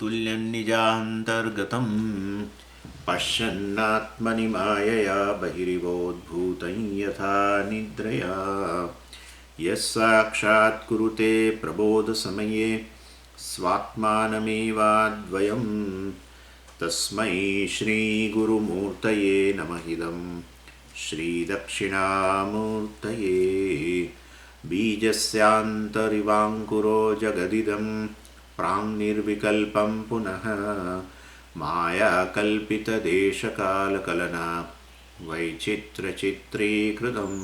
तुल्यन्निजान्तर्गतं पश्यन्नात्मनि मायया बहिरिवोद्भूतं यथा निद्रया यस्साक्षात् कुरुते प्रबोधसमये स्वात्मानमेवाद्वयं तस्मै श्रीगुरुमूर्तये नमः इदं श्रीदक्षिणामूर्तये बीजस्यान्तरिवाङ्कुरो जगदिदं प्राङ्निर्विकल्पं पुनः मायाकल्पितदेशकालकलना वैचित्र्यचित्रीकृतं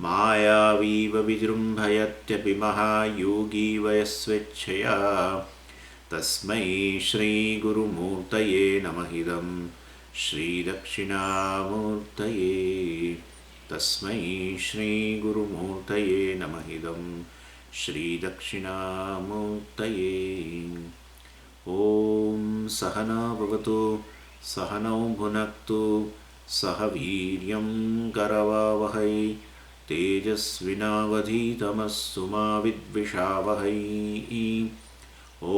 मायावीव विजृम्भयत्यपि महायोगी वयस्वेच्छया तस्मै श्रीगुरुमूर्तये नमः इदं श्रीदक्षिणामूर्तये तस्मै श्रीगुरुमूर्तये नमः इदं श्रीदक्षिणामूर्तये। ॐ सहना भवतु सहनौ भुनक्तु सह वीर्यं करवावहै तेजस्विनावधीतमस्तु मा विद्विषावहै।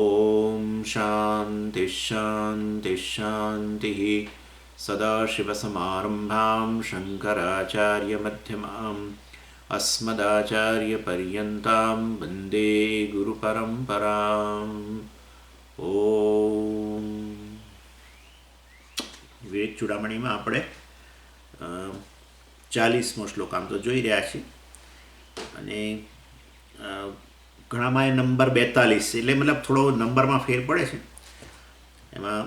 ॐ शान्तिः शान्तिः शान्तिः। सदाशिवसमारम्भां शङ्कराचार्यमध्यमाम् अस्मदाचार्यपर्यन्तां वन्दे गुरुपरम्पराम्। ઓમ વિવેક ચૂડામણીમાં આપણે 40મો શ્લોક આમ તો જોઈ રહ્યા છીએ અને ઘણામાં એ નંબર 42 છે એટલે મતલબ થોડો નંબરમાં ફેર પડે છે. એમાં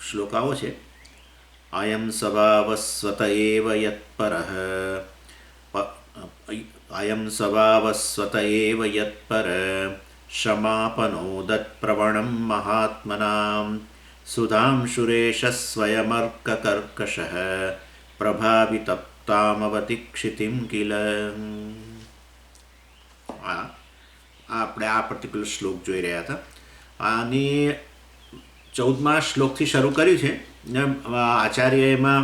શ્લોક આવો છે: અયમ સ્વભાવસ્વત એવ યત્પરઃ અયમ સ્વભાવસ્વત એવ યત્પર क्षमापनोदत्प्रवणं महात्मनां सुधांशुरेशः स्वयमर्ककर्कशः प्रभावितप्तामवतिक्षितिं किल. આપણે આ પર્ટિક્યુલર શ્લોક જોઈ રહ્યા હતા અને 14મા શ્લોકથી શરૂ કર્યું છે. આચાર્ય એમાં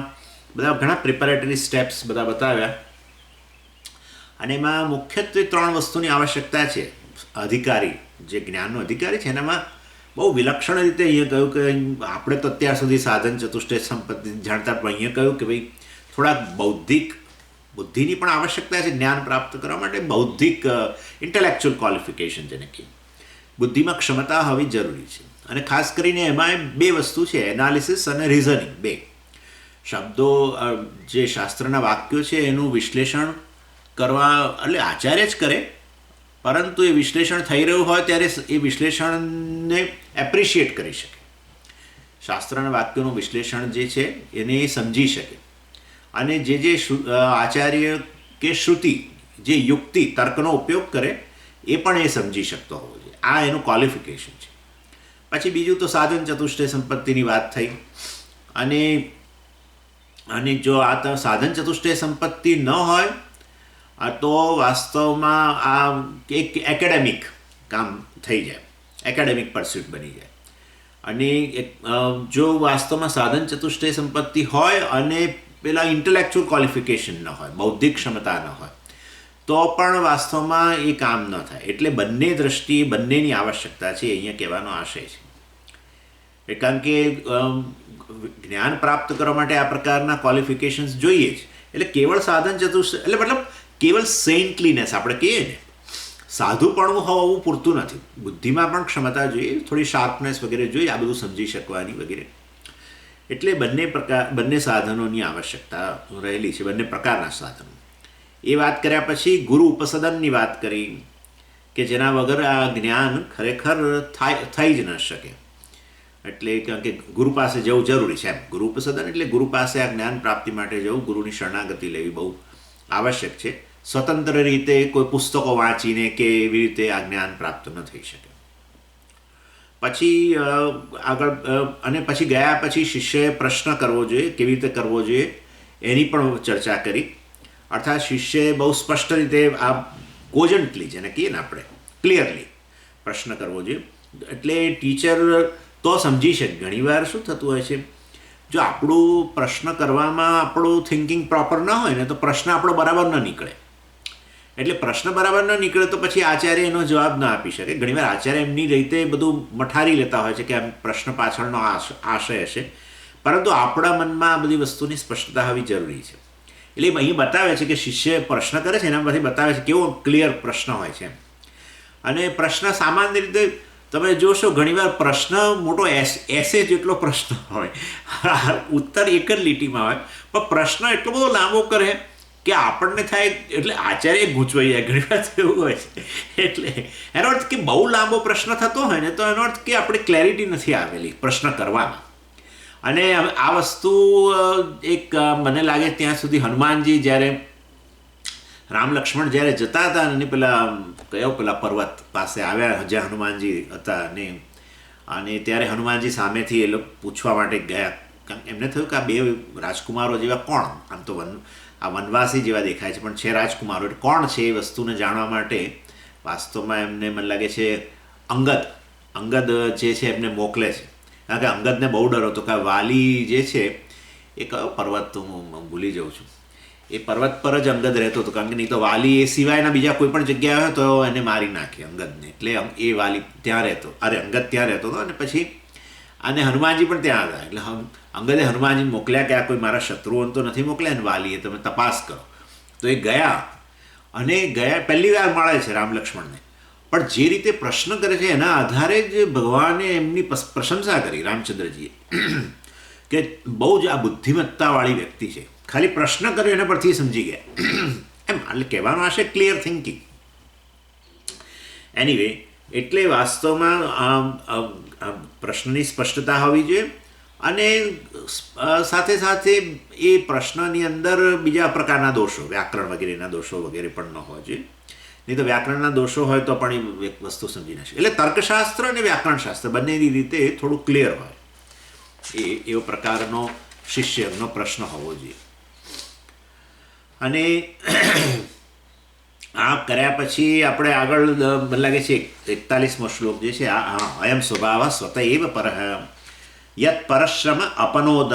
બધા ઘણા પ્રિપેરેટરી સ્ટેપ્સ બધા બતાવ્યા અને એમાં મુખ્યત્વે 3 વસ્તુની આવશ્યકતા છે. અધિકારી જે જ્ઞાનનો અધિકારી છે એનામાં બહુ વિલક્ષણ રીતે અહીંયા કહ્યું કે આપણે તો અત્યાર સુધી સાધન ચતુષ્ટય સંપત્તિ જાણતા, પણ અહીંયા કહ્યું કે ભાઈ થોડાક બૌદ્ધિક બુદ્ધિની પણ આવશ્યકતા છે જ્ઞાન પ્રાપ્ત કરવા માટે. બૌદ્ધિક ઇન્ટેલેક્ચ્યુઅલ ક્વોલિફિકેશન જેને કે બુદ્ધિમાં ક્ષમતા હોવી જરૂરી છે. અને ખાસ કરીને એમાં 2 વસ્તુ છે, એનાલિસિસ અને રિઝનિંગ. 2 શબ્દો જે શાસ્ત્રના વાક્યો છે એનું વિશ્લેષણ કરવા એટલે આચાર્ય જ કરે, પરંતુ એ વિશ્લેષણ થઈ રહ્યું હોય ત્યારે એ વિશ્લેષણને એપ્રિશિએટ કરી શકે, શાસ્ત્રના વાક્યોનું વિશ્લેષણ જે છે એને એ સમજી શકે અને જે આચાર્ય કે શ્રુતિ જે યુક્તિ તર્કનો ઉપયોગ કરે એ પણ એ સમજી શકતો હોવો જોઈએ. આ એનું ક્વોલિફિકેશન છે. પછી બીજું તો સાધન ચતુષ્ટય સંપત્તિની વાત થઈ અને જો આ સાધન ચતુષ્ટય સંપત્તિ ન હોય તો વાસ્તવમાં આ એક એકેડેમિક કામ થઈ જાય, એકેડેમિક પરસ્યુટ બની જાય. અને જો વાસ્તવમાં સાધન ચતુષ્ટય સંપત્તિ હોય અને પેલા ઇન્ટેલેક્ચ્યુઅલ ક્વોલિફિકેશન ન હોય, બૌદ્ધિક ક્ષમતા ન હોય, તો પણ વાસ્તવમાં એ કામ ન થાય. એટલે બંને દ્રષ્ટિએ બંનેની આવશ્યકતા છે અહીંયા કહેવાનો આશય છે. કારણ કે જ્ઞાન પ્રાપ્ત કરવા માટે આ પ્રકારના ક્વોલિફિકેશન્સ જોઈએ જ. એટલે કેવળ સાધન ચતુષ્ટય એટલે મતલબ કેવલ સેન્ટલીનેસ આપણે કહીએ ને, સાધુપણું હોવું પૂરતું નથી. બુદ્ધિમાં પણ ક્ષમતા જોઈએ, થોડી શાર્પનેસ વગેરે જોઈએ, આ બધું સમજી શકવાની વગેરે. એટલે બંને સાધનોની આવશ્યકતા રહેલી છે, બંને પ્રકારના સાધનો. એ વાત કર્યા પછી ગુરુ ઉપસદનની વાત કરી કે જેના વગર આ જ્ઞાન ખરેખર થઈ જ ન શકે. એટલે કારણ કે ગુરુ પાસે જવું જરૂરી છે. એમ ગુરુ ઉપસદન એટલે ગુરુ પાસે આ જ્ઞાન પ્રાપ્તિ માટે જવું, ગુરુની શરણાગતિ લેવી બહુ આવશ્યક છે. સ્વતંત્ર રીતે કોઈ પુસ્તકો વાંચીને કે એવી રીતે આ જ્ઞાન પ્રાપ્ત ન થઈ શકે. પછી આગળ અને પછી ગયા પછી શિષ્યએ પ્રશ્ન કરવો જોઈએ, કેવી રીતે કરવો જોઈએ એની પણ ચર્ચા કરી. અર્થાત શિષ્યએ બહુ સ્પષ્ટ રીતે આ કોજન્ટલી જેને કહીએ ને આપણે ક્લિયરલી પ્રશ્ન કરવો જોઈએ. એટલે ટીચર તો સમજી શકે. ઘણીવાર શું થતું હોય છે, જો આપણું પ્રશ્ન કરવામાં આપણું થિંકિંગ પ્રોપર ન હોય ને તો પ્રશ્ન આપણો બરાબર ન નીકળે. એટલે પ્રશ્ન બરાબર ન નીકળે તો પછી આચાર્ય એનો જવાબ ના આપી શકે. ઘણીવાર આચાર્ય એમની રીતે બધું મઠારી લેતા હોય છે કે આમ પ્રશ્ન પાછળનો આશય હશે, પરંતુ આપણા મનમાં આ બધી વસ્તુની સ્પષ્ટતા હોવી જરૂરી છે. એટલે અહીં બતાવે છે કે શિષ્ય પ્રશ્ન કરે છે એના પરથી બતાવે છે કેવો ક્લિયર પ્રશ્ન હોય છે. અને પ્રશ્ન સામાન્ય રીતે તમે જોશો ઘણીવાર પ્રશ્ન મોટો એસે જેટલો પ્રશ્ન હોય, ઉત્તર એક જ લીટીમાં હોય, પણ પ્રશ્ન એટલો બધો લાંબો કરે કે આપણને થાય, એટલે આચાર્ય ગૂંચવાઈ જાય ઘણીવાર એવું હોય છે. એટલે એનો અર્થ કે બહુ લાંબો પ્રશ્ન થતો હોય ને તો એનો અર્થ કે આપણે ક્લેરિટી નથી આવેલી પ્રશ્ન કરવામાં. અને આ વસ્તુ એક મને લાગે ત્યાં સુધી હનુમાનજી જ્યારે રામ લક્ષ્મણ જ્યારે જતા હતા અને પેલા પર્વત પાસે આવ્યા જ્યાં હનુમાનજી હતા અને ત્યારે હનુમાનજી સામેથી એ લોકો પૂછવા માટે ગયા. એમને થયું કે આ બે રાજકુમારો જેવા કોણ, આમ તો આ વનવાસી જેવા દેખાય છે પણ છે રાજકુમારો, એટલે કોણ છે એ વસ્તુને જાણવા માટે વાસ્તવમાં એમને મને લાગે છે અંગદ જે છે એમને મોકલે છે. કારણ કે અંગદને બહુ ડર હતો કે વાલી જે છે એ કયો પર્વત તો હું ભૂલી જાઉં છું, એ પર્વત પર જ અંગદ રહેતો હતો. કારણ કે નહીં તો વાલી એ સિવાયના બીજા કોઈ પણ જગ્યાએ હોય તો એને મારી નાખે અંગદને. એટલે એ વાલી ત્યાં રહેતો, અંગદ ત્યાં રહેતો હતો. અને પછી અને હનુમાનજી પણ ત્યાં હતા. એટલે અંગદે હનુમાનજીને મોકલ્યા કે આ કોઈ મારા શત્રુઓને તો નથી મોકલ્યા ને વાલીએ, તમે તપાસ કરો. તો એ ગયા પહેલી વાર મળે છે રામ લક્ષ્મણને, પણ જે રીતે પ્રશ્ન કરે છે એના આધારે જ ભગવાને એમની પ્રશંસા કરી રામચંદ્રજીએ કે બહુ જ આ બુદ્ધિમત્તાવાળી વ્યક્તિ છે, ખાલી પ્રશ્ન કર્યો એના પરથી સમજી ગયા એમ. એટલે કહેવાનો આશે ક્લિયર થિંકિંગ. એનીવે, એટલે વાસ્તવમાં પ્રશ્નની સ્પષ્ટતા હોવી જોઈએ અને સાથે સાથે એ પ્રશ્નની અંદર બીજા પ્રકારના દોષો, વ્યાકરણ વગેરેના દોષો વગેરે પણ ન હોવા જોઈએ. નહીં તો વ્યાકરણના દોષો હોય તો પણ એ વસ્તુ સમજી ના શકે. એટલે તર્કશાસ્ત્ર અને વ્યાકરણશાસ્ત્ર બંનેની રીતે થોડું ક્લિયર હોય એવો પ્રકારનો શિષ્યનો પ્રશ્ન હોવો જોઈએ. અને આ કર્યા પછી આપણે આગળ મને લાગે છે 41મો શ્લોક જે છે અયમ સ્વભાવ સ્વત એવ પર યત પરશ્રમ અપનોદ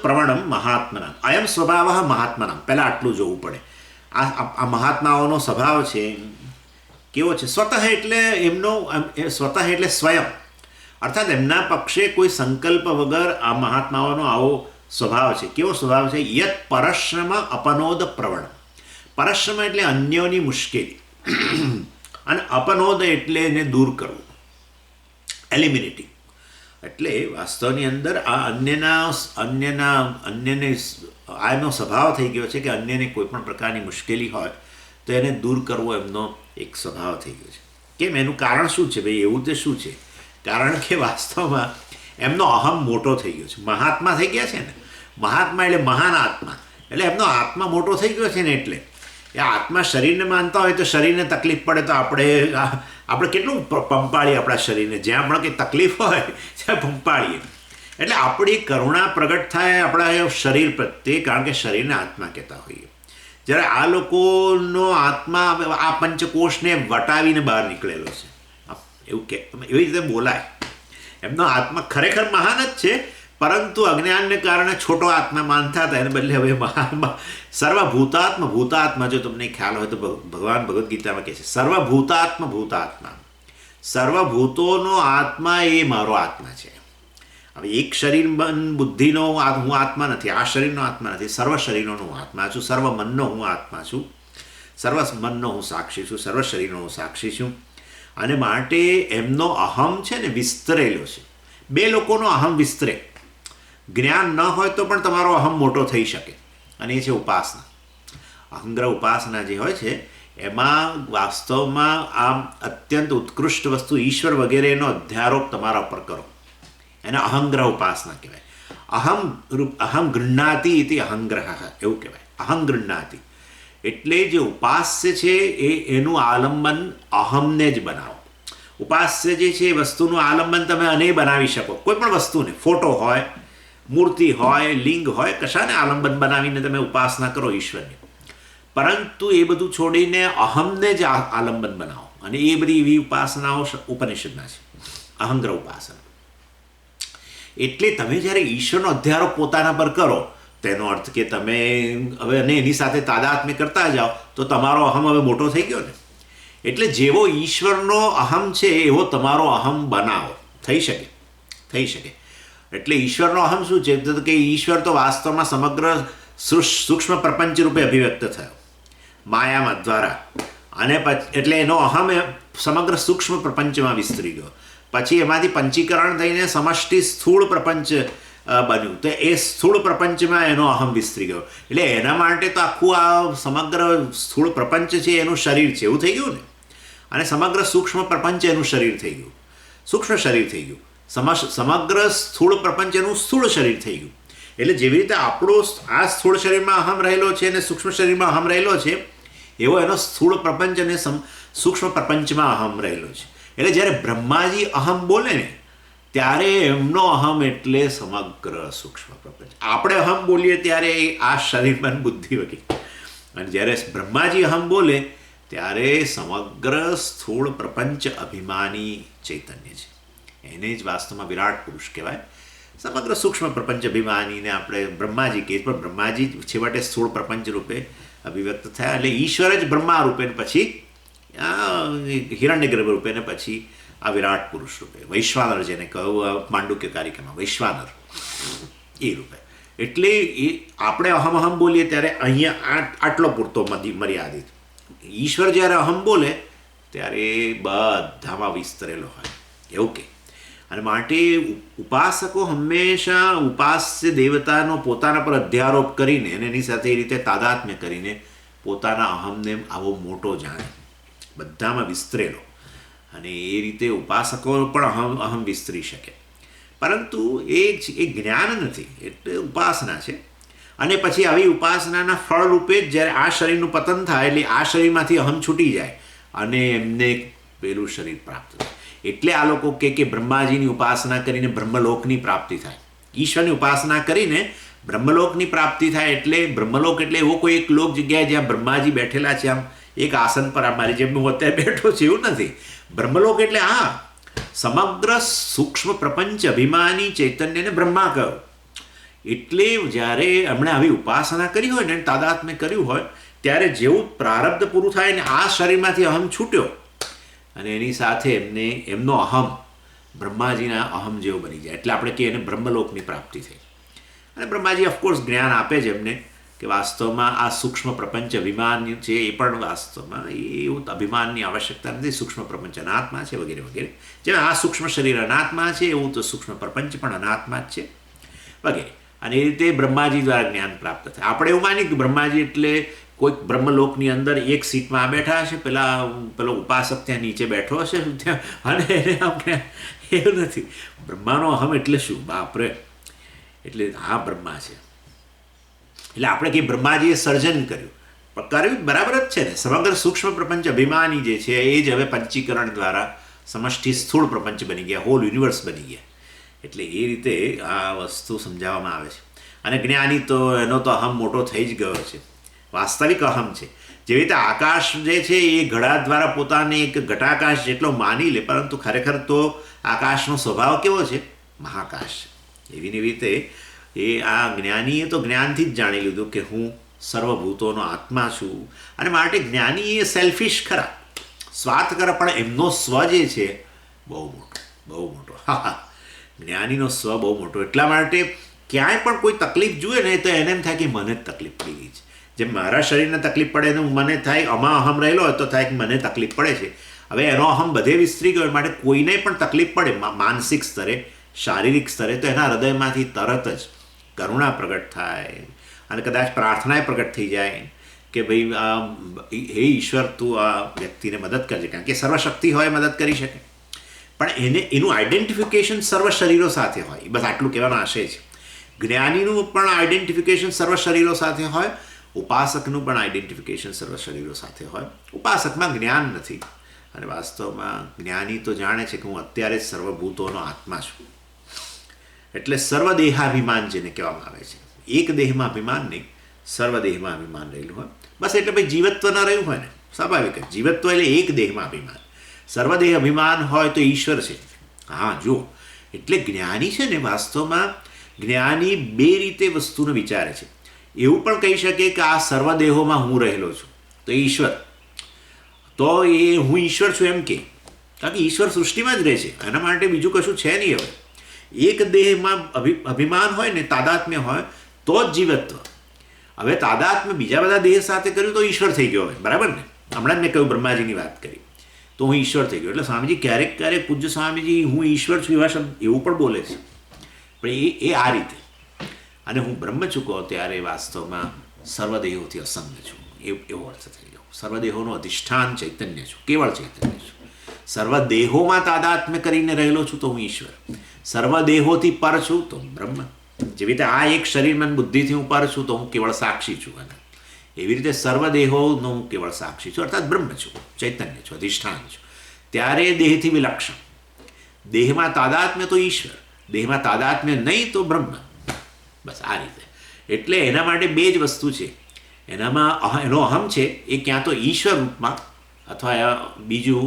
પ્રવણમ મહાત્મના. અયમ સ્વભાવ મહાત્મના, પહેલાં આટલું જોવું પડે. આ મહાત્માઓનો સ્વભાવ છે કેવો છે? સ્વતઃ એટલે એમનો સ્વતઃ એટલે સ્વયં, અર્થાત એમના પક્ષે કોઈ સંકલ્પ વગર આ મહાત્માઓનો આવો સ્વભાવ છે. કેવો સ્વભાવ છે? યત પરશ્રમ અપનોદ પ્રવણ. પરશ્રમ એટલે અન્યોની મુશ્કેલી અને અપનોદ એટલે એને દૂર કરવું, એલિમિનેટિંગ. એટલે વાસ્તવની અંદર આ અન્યને આનો સ્વભાવ થઈ ગયો છે કે અન્યને કોઈ પણ પ્રકારની મુશ્કેલી હોય તો એને દૂર કરવો એમનો એક સ્વભાવ થઈ ગયો છે. કેમ? એનું કારણ શું છે ભાઈ? એવું તે શું છે? કારણ કે વાસ્તવમાં એમનો અહમ મોટો થઈ ગયો છે. મહાત્મા થઈ ગયા છે ને, મહાત્મા એટલે મહાન આત્મા, એટલે એમનો આત્મા મોટો થઈ ગયો છે ને. એટલે એ આત્મા શરીરને માનતા હોય તો શરીરને તકલીફ પડે તો આપણે કેટલું પંપાળીએ આપણા શરીરને, જ્યાં પણ કંઈ તકલીફ હોય ત્યાં પંપાળીએ. એટલે આપણી કરુણા પ્રગટ થાય આપણા શરીર પ્રત્યે, કારણ કે શરીરને આત્મા કહેતા હોઈએ. જ્યારે આ લોકોનો આત્મા આ પંચકોશને વટાવીને બહાર નીકળેલો છે, એવું કે એવી રીતે બોલાય. એમનો આત્મા ખરેખર મહાન જ છે, પરંતુ અજ્ઞાનને કારણે છોટો આત્મા માનતા હતા, એને બદલે હવે ભૂતાત્મા. જો તમને ખ્યાલ હોય તો ભગવાન ભગવદ્ ગીતામાં કહે છે ભૂતાત્મા. સર્વભૂતોનો આત્મા એ મારો આત્મા છે. હવે એક શરીર મન બુદ્ધિનો હું આત્મા નથી, આ શરીરનો આત્મા નથી, સર્વ શરીરોનો હું આત્મા છું, સર્વ મનનો હું આત્મા છું, સર્વ મનનો હું સાક્ષી છું, સર્વ શરીરનો હું સાક્ષી છું. અને માટે એમનો અહમ છે ને વિસ્તરેલો છે. બે લોકોનો અહમ વિસ્તરે. જ્ઞાન ન હોય તો પણ તમારો અહમ મોટો થઈ શકે, અને એ છે ઉપાસના. અહંગ્રહ ઉપાસના જે હોય છે એમાં વાસ્તવમાં આમ અત્યંત ઉત્કૃષ્ટ વસ્તુ ઈશ્વર વગેરેનો અધ્યારોપ તમારા ઉપર કરો, એને અહંગ્રહ ઉપાસના કહેવાય. અહમ ગૃહ્ણાતિ ઇતિ અહંગ્રહ એવું કહેવાય. અહં ગૃહ્ણાતિ એટલે જે ઉપાસ્ય છે એનું આલંબન અહમને જ બનાવો. ઉપાસ્ય જે છે એ વસ્તુનું આલંબન તમે અને બનાવી શકો, કોઈ પણ વસ્તુને, ફોટો હોય, મૂર્તિ હોય, લિંગ હોય, કશાને આલંબન બનાવીને તમે ઉપાસના કરો ઈશ્વરની. પરંતુ એ બધું છોડીને અહમને જ આલંબન બનાવો, અને એ બધી એવી ઉપાસનાઓ ઉપનિષદના છે, અહંગ્રહ ઉપાસના. એટલે તમે જ્યારે ઈશ્વરનો અધ્યારોપ પોતાના પર કરો તેનો અર્થ કે તમે હવે અને એની સાથે તાદાત્મ્ય કરતા જાઓ તો તમારો અહમ હવે મોટો થઈ ગયો ને. એટલે જેવો ઈશ્વરનો અહમ છે એવો તમારો અહમ બનાવો. થઈ શકે. એટલે ઈશ્વરનો અહમ શું છે? તો કે ઈશ્વર તો વાસ્તવમાં સમગ્ર સૂક્ષ્મ પ્રપંચ રૂપે અભિવ્યક્ત થયો માયામાં દ્વારા, અને એટલે એનો અહમ સમગ્ર સૂક્ષ્મ પ્રપંચમાં વિસ્તરી ગયો. પછી એમાંથી પંચીકરણ થઈને સમષ્ટિ સ્થૂળ પ્રપંચ બન્યું, તો એ સ્થૂળ પ્રપંચમાં એનો અહમ વિસ્તરી ગયો. એટલે એના માટે તો આખું આ સમગ્ર સ્થૂળ પ્રપંચ છે એનું શરીર છે એવું થઈ ગયું ને, અને સમગ્ર સૂક્ષ્મ પ્રપંચ એનું શરીર થઈ ગયું, સૂક્ષ્મ શરીર થઈ ગયું. સમગ્ર સ્થૂળ પ્રપંચ એનું સ્થૂળ શરીર થઈ ગયું. એટલે જેવી રીતે આપણો આ સ્થૂળ શરીરમાં અહમ રહેલો છે અને સૂક્ષ્મ શરીરમાં અહમ રહેલો છે, એવો એનો સ્થૂળ પ્રપંચ અને સૂક્ષ્મ પ્રપંચમાં અહમ રહેલો છે. એટલે જ્યારે બ્રહ્માજી અહમ બોલે ને ત્યારે એમનો અહમ એટલે સમગ્ર સૂક્ષ્મ પ્રપંચ. આપણે અહમ બોલીએ ત્યારે આ શરીરમાં બુદ્ધિ વગેરે, અને જ્યારે બ્રહ્માજી અહમ બોલે ત્યારે સમગ્ર સ્થૂળ પ્રપંચ અભિમાની ચૈતન્ય છે. એને જ વાસ્તવમાં વિરાટ પુરુષ કહેવાય. સમગ્ર સૂક્ષ્મ પ્રપંચ અભિમાનીને આપણે બ્રહ્માજી કહીએ, પણ બ્રહ્માજી છેવટે સ્થૂળ પ્રપંચ રૂપે અભિવ્યક્ત થયા. એટલે ઈશ્વર જ બ્રહ્મા રૂપે, પછી હિરણ્યગર્ભ રૂપે, ને પછી આ વિરાટ પુરુષ રૂપે, વૈશ્વાનર જેને કહ્યું માંડુક્ય કારિકામાં, વૈશ્વાનર એ રૂપે. એટલે એ આપણે અહમ બોલીએ ત્યારે અહીંયા આટલો પૂરતો મર્યાદિત. ઈશ્વર જ્યારે અહમ બોલે ત્યારે બધામાં વિસ્તરેલો હોય એવું કે. અને માટે ઉપાસકો હંમેશા ઉપાસ્ય દેવતાનો પોતાના પર અધ્યારોપ કરીને અને એની સાથે એ રીતે તાદાત્મ્ય કરીને પોતાના અહમને આવો મોટો જાણે, બધામાં વિસ્તરેલો. અને એ રીતે ઉપાસકો પણ અહમ વિસ્તરી શકે. પરંતુ એ જ્ઞાન નથી, એટલે ઉપાસના છે. અને પછી આવી ઉપાસનાના ફળ રૂપે જ જ્યારે આ શરીરનું પતન થાય, એટલે આ શરીરમાંથી અહમ છૂટી જાય અને એમને પેલું શરીર પ્રાપ્ત થાય. એટલે આ લોકો કે બ્રહ્માજીની ઉપાસના કરીને બ્રહ્મલોકની પ્રાપ્તિ થાય, ઈશ્વરની ઉપાસના કરીને બ્રહ્મલોકની પ્રાપ્તિ થાય. એટલે બ્રહ્મલોક એટલે એવો કોઈ એક લોક જગ્યાએ જ્યાં બ્રહ્માજી બેઠેલા છે, આમ એક આસન પર મારી જેમ હું અત્યારે બેઠો છું એવું નથી. બ્રહ્મલોક એટલે સમગ્ર સૂક્ષ્મ પ્રપંચ અભિમાની ચૈતન્યને બ્રહ્મા કહ્યો. એટલે જ્યારે એમણે આવી ઉપાસના કરી હોય ને, તાદાત્મ્ય કર્યું હોય, ત્યારે જેવું પ્રારબ્ધ પૂરું થાય ને આ શરીરમાંથી અહમ છૂટ્યો અને એની સાથે એમનો અહમ બ્રહ્માજીના અહમ જેવો બની જાય. એટલે આપણે કહીએ એને બ્રહ્મલોકની પ્રાપ્તિ થઈ. અને બ્રહ્માજી ઓફકોર્સ જ્ઞાન આપે જ એમને કે વાસ્તવમાં આ સૂક્ષ્મ પ્રપંચ અભિમાન છે એ પણ વાસ્તવમાં એવું અભિમાનની આવશ્યકતા નથી. સૂક્ષ્મ પ્રપંચ અનાત્મા છે વગેરે વગેરે. જેમ આ સૂક્ષ્મ શરીર અનાત્મા છે એવું તો સૂક્ષ્મ પ્રપંચ પણ અનાત્મા જ છે વગેરે. અને એ રીતે બ્રહ્માજી દ્વારા જ્ઞાન પ્રાપ્ત થાય. આપણે એવું માનીએ કે બ્રહ્માજી એટલે કોઈક બ્રહ્મલોકની અંદર એક સીટમાં બેઠા હશે, પેલો ઉપાસક ત્યાં નીચે બેઠો હશે ત્યાં, અને એને આપણે એવું નથી. બ્રહ્માનો અહમ એટલે શું? બાપરે, એટલે આ બ્રહ્મા છે. એટલે આપણે કંઈ બ્રહ્માજીએ સર્જન કર્યું બરાબર જ છે ને. સમગ્ર સૂક્ષ્મ પ્રપંચ અભિમાની જે છે એ જ હવે પંચીકરણ દ્વારા સમષ્ટિ સ્થૂળ પ્રપંચ બની ગયા, હોલ યુનિવર્સ બની ગયા. એટલે એ રીતે આ વસ્તુ સમજાવવામાં આવે છે. અને જ્ઞાની તો એનો તો અહમ મોટો થઈ જ ગયો છે, વાસ્તવિક અહમ છે. જેવી રીતે આકાશ જે છે એ ઘડા દ્વારા પોતાને એક ઘટાકાશ જેટલો માની લે, પરંતુ ખરેખર તો આકાશનો સ્વભાવ કેવો છે? મહાકાશ. એવી રીતે એ આ જ્ઞાનીએ તો જ્ઞાનથી જ જાણી લીધું કે હું સર્વભૂતોનો આત્મા છું. અને માટે જ્ઞાની એ સેલ્ફિશ ખરા, સ્વાર્થ ખરા, પણ એમનો સ્વ જે છે બહુ મોટો. જ્ઞાનીનો સ્વ બહુ મોટો. એટલા માટે ક્યાંય પણ કોઈ તકલીફ જુએ ને તો એને એમ થાય કે મને જ તકલીફ પડી ગઈ છે. જેમ મારા શરીરને તકલીફ પડે ને મને થાય આમાં અહમ રહેલો હોય તો થાય કે મને તકલીફ પડે છે. હવે એનો અહમ બધે વિસ્તરી ગયો, માટે કોઈને પણ તકલીફ પડે માનસિક સ્તરે, શારીરિક સ્તરે, તો એના હૃદયમાંથી તરત જ કરુણા પ્રગટ થાય અને કદાચ પ્રાર્થનાએ પ્રગટ થઈ જાય કે ભાઈ હે ઈશ્વર તું આ વ્યક્તિને મદદ કરજે. કારણ કે સર્વશક્તિ હોય મદદ કરી શકે, પણ એનું આઈડેન્ટિફિકેશન સર્વ શરીરો સાથે હોય. બસ આટલું કહેવાનો આશય છે. જ્ઞાનીનું પણ આઈડેન્ટિફિકેશન સર્વ શરીરો સાથે હોય, ઉપાસકનું પણ આઈડેન્ટિફિકેશન સર્વ શરીરો સાથે હોય. ઉપાસકમાં જ્ઞાન નથી, અને વાસ્તવમાં જ્ઞાની તો જાણે છે કે હું અત્યારે જ સર્વભૂતોનો આત્મા છું. એટલે સર્વદેહાભિમાન જેને કહેવામાં આવે છે, એક દેહમાં અભિમાન નહીં, સર્વદેહમાં અભિમાન રહેલું હોય. બસ એટલે ભાઈ જીવત્વ ન રહ્યું હોય ને, સ્વાભાવિક જ. જીવત્વ એટલે એક દેહમાં અભિમાન. સર્વદેહ અભિમાન હોય તો ઈશ્વર છે. હા, જુઓ, એટલે જ્ઞાની છે ને વાસ્તવમાં જ્ઞાની બે રીતે વસ્તુને વિચારે છે. એવું પણ કહી શકે કે આ સર્વદેહોમાં હું રહેલો છું, તો ઈશ્વર, તો એ હું ઈશ્વર છું એમ કે, કારણ કે ઈશ્વર સૃષ્ટિમાં જ રહે છે, એના માટે બીજું કશું છે નહીં. હવે એક દેહમાં અભિમાન હોય ને, તાદાત્મ્ય હોય તો જ જીવત્વ. હવે તાદાત્મ્ય બીજા બધા દેહ સાથે કર્યું તો ઈશ્વર થઈ ગયો હોય, બરાબર ને? હમણાં જ મેં કહ્યું, બ્રહ્માજીની વાત કરી તો હું ઈશ્વર થઈ ગયો. એટલે સ્વામીજી ક્યારેક ક્યારેક પૂજ્ય સ્વામીજી હું ઈશ્વર છું એવા શબ્દ એવું પણ બોલે છે, પણ એ આ રીતે, અને હું બ્રહ્મ છું કહો ત્યારે વાસ્તવમાં સર્વદેહોથી અસંગ છું એવો અર્થ થઈ ગયો. સર્વદેહોનું અધિષ્ઠાન ચૈતન્ય છું, કેવળ ચૈતન્ય છું. સર્વદેહોમાં તાદાત્મ્ય કરીને રહેલો છું તો હું ઈશ્વર, સર્વદેહોથી પર છું તો હું બ્રહ્મ. જેવી રીતે આ એક શરીર મન બુદ્ધિથી હું પર છું તો હું કેવળ સાક્ષી છું, અને એવી રીતે સર્વદેહોનો હું કેવળ સાક્ષી છું, અર્થાત બ્રહ્મ છું, ચૈતન્ય છું, અધિષ્ઠાન છું. ત્યારે દેહથી વિલક્ષણ. દેહમાં તાદાત્મ્ય તો ઈશ્વર, દેહમાં તાદાત્મ્ય નહીં તો બ્રહ્મ. બસ આ રીતે. એટલે એના માટે બે જ વસ્તુ છે. એનામાં એનો અહમ છે એ ક્યાં તો ઈશ્વર રૂપમાં, અથવા બીજું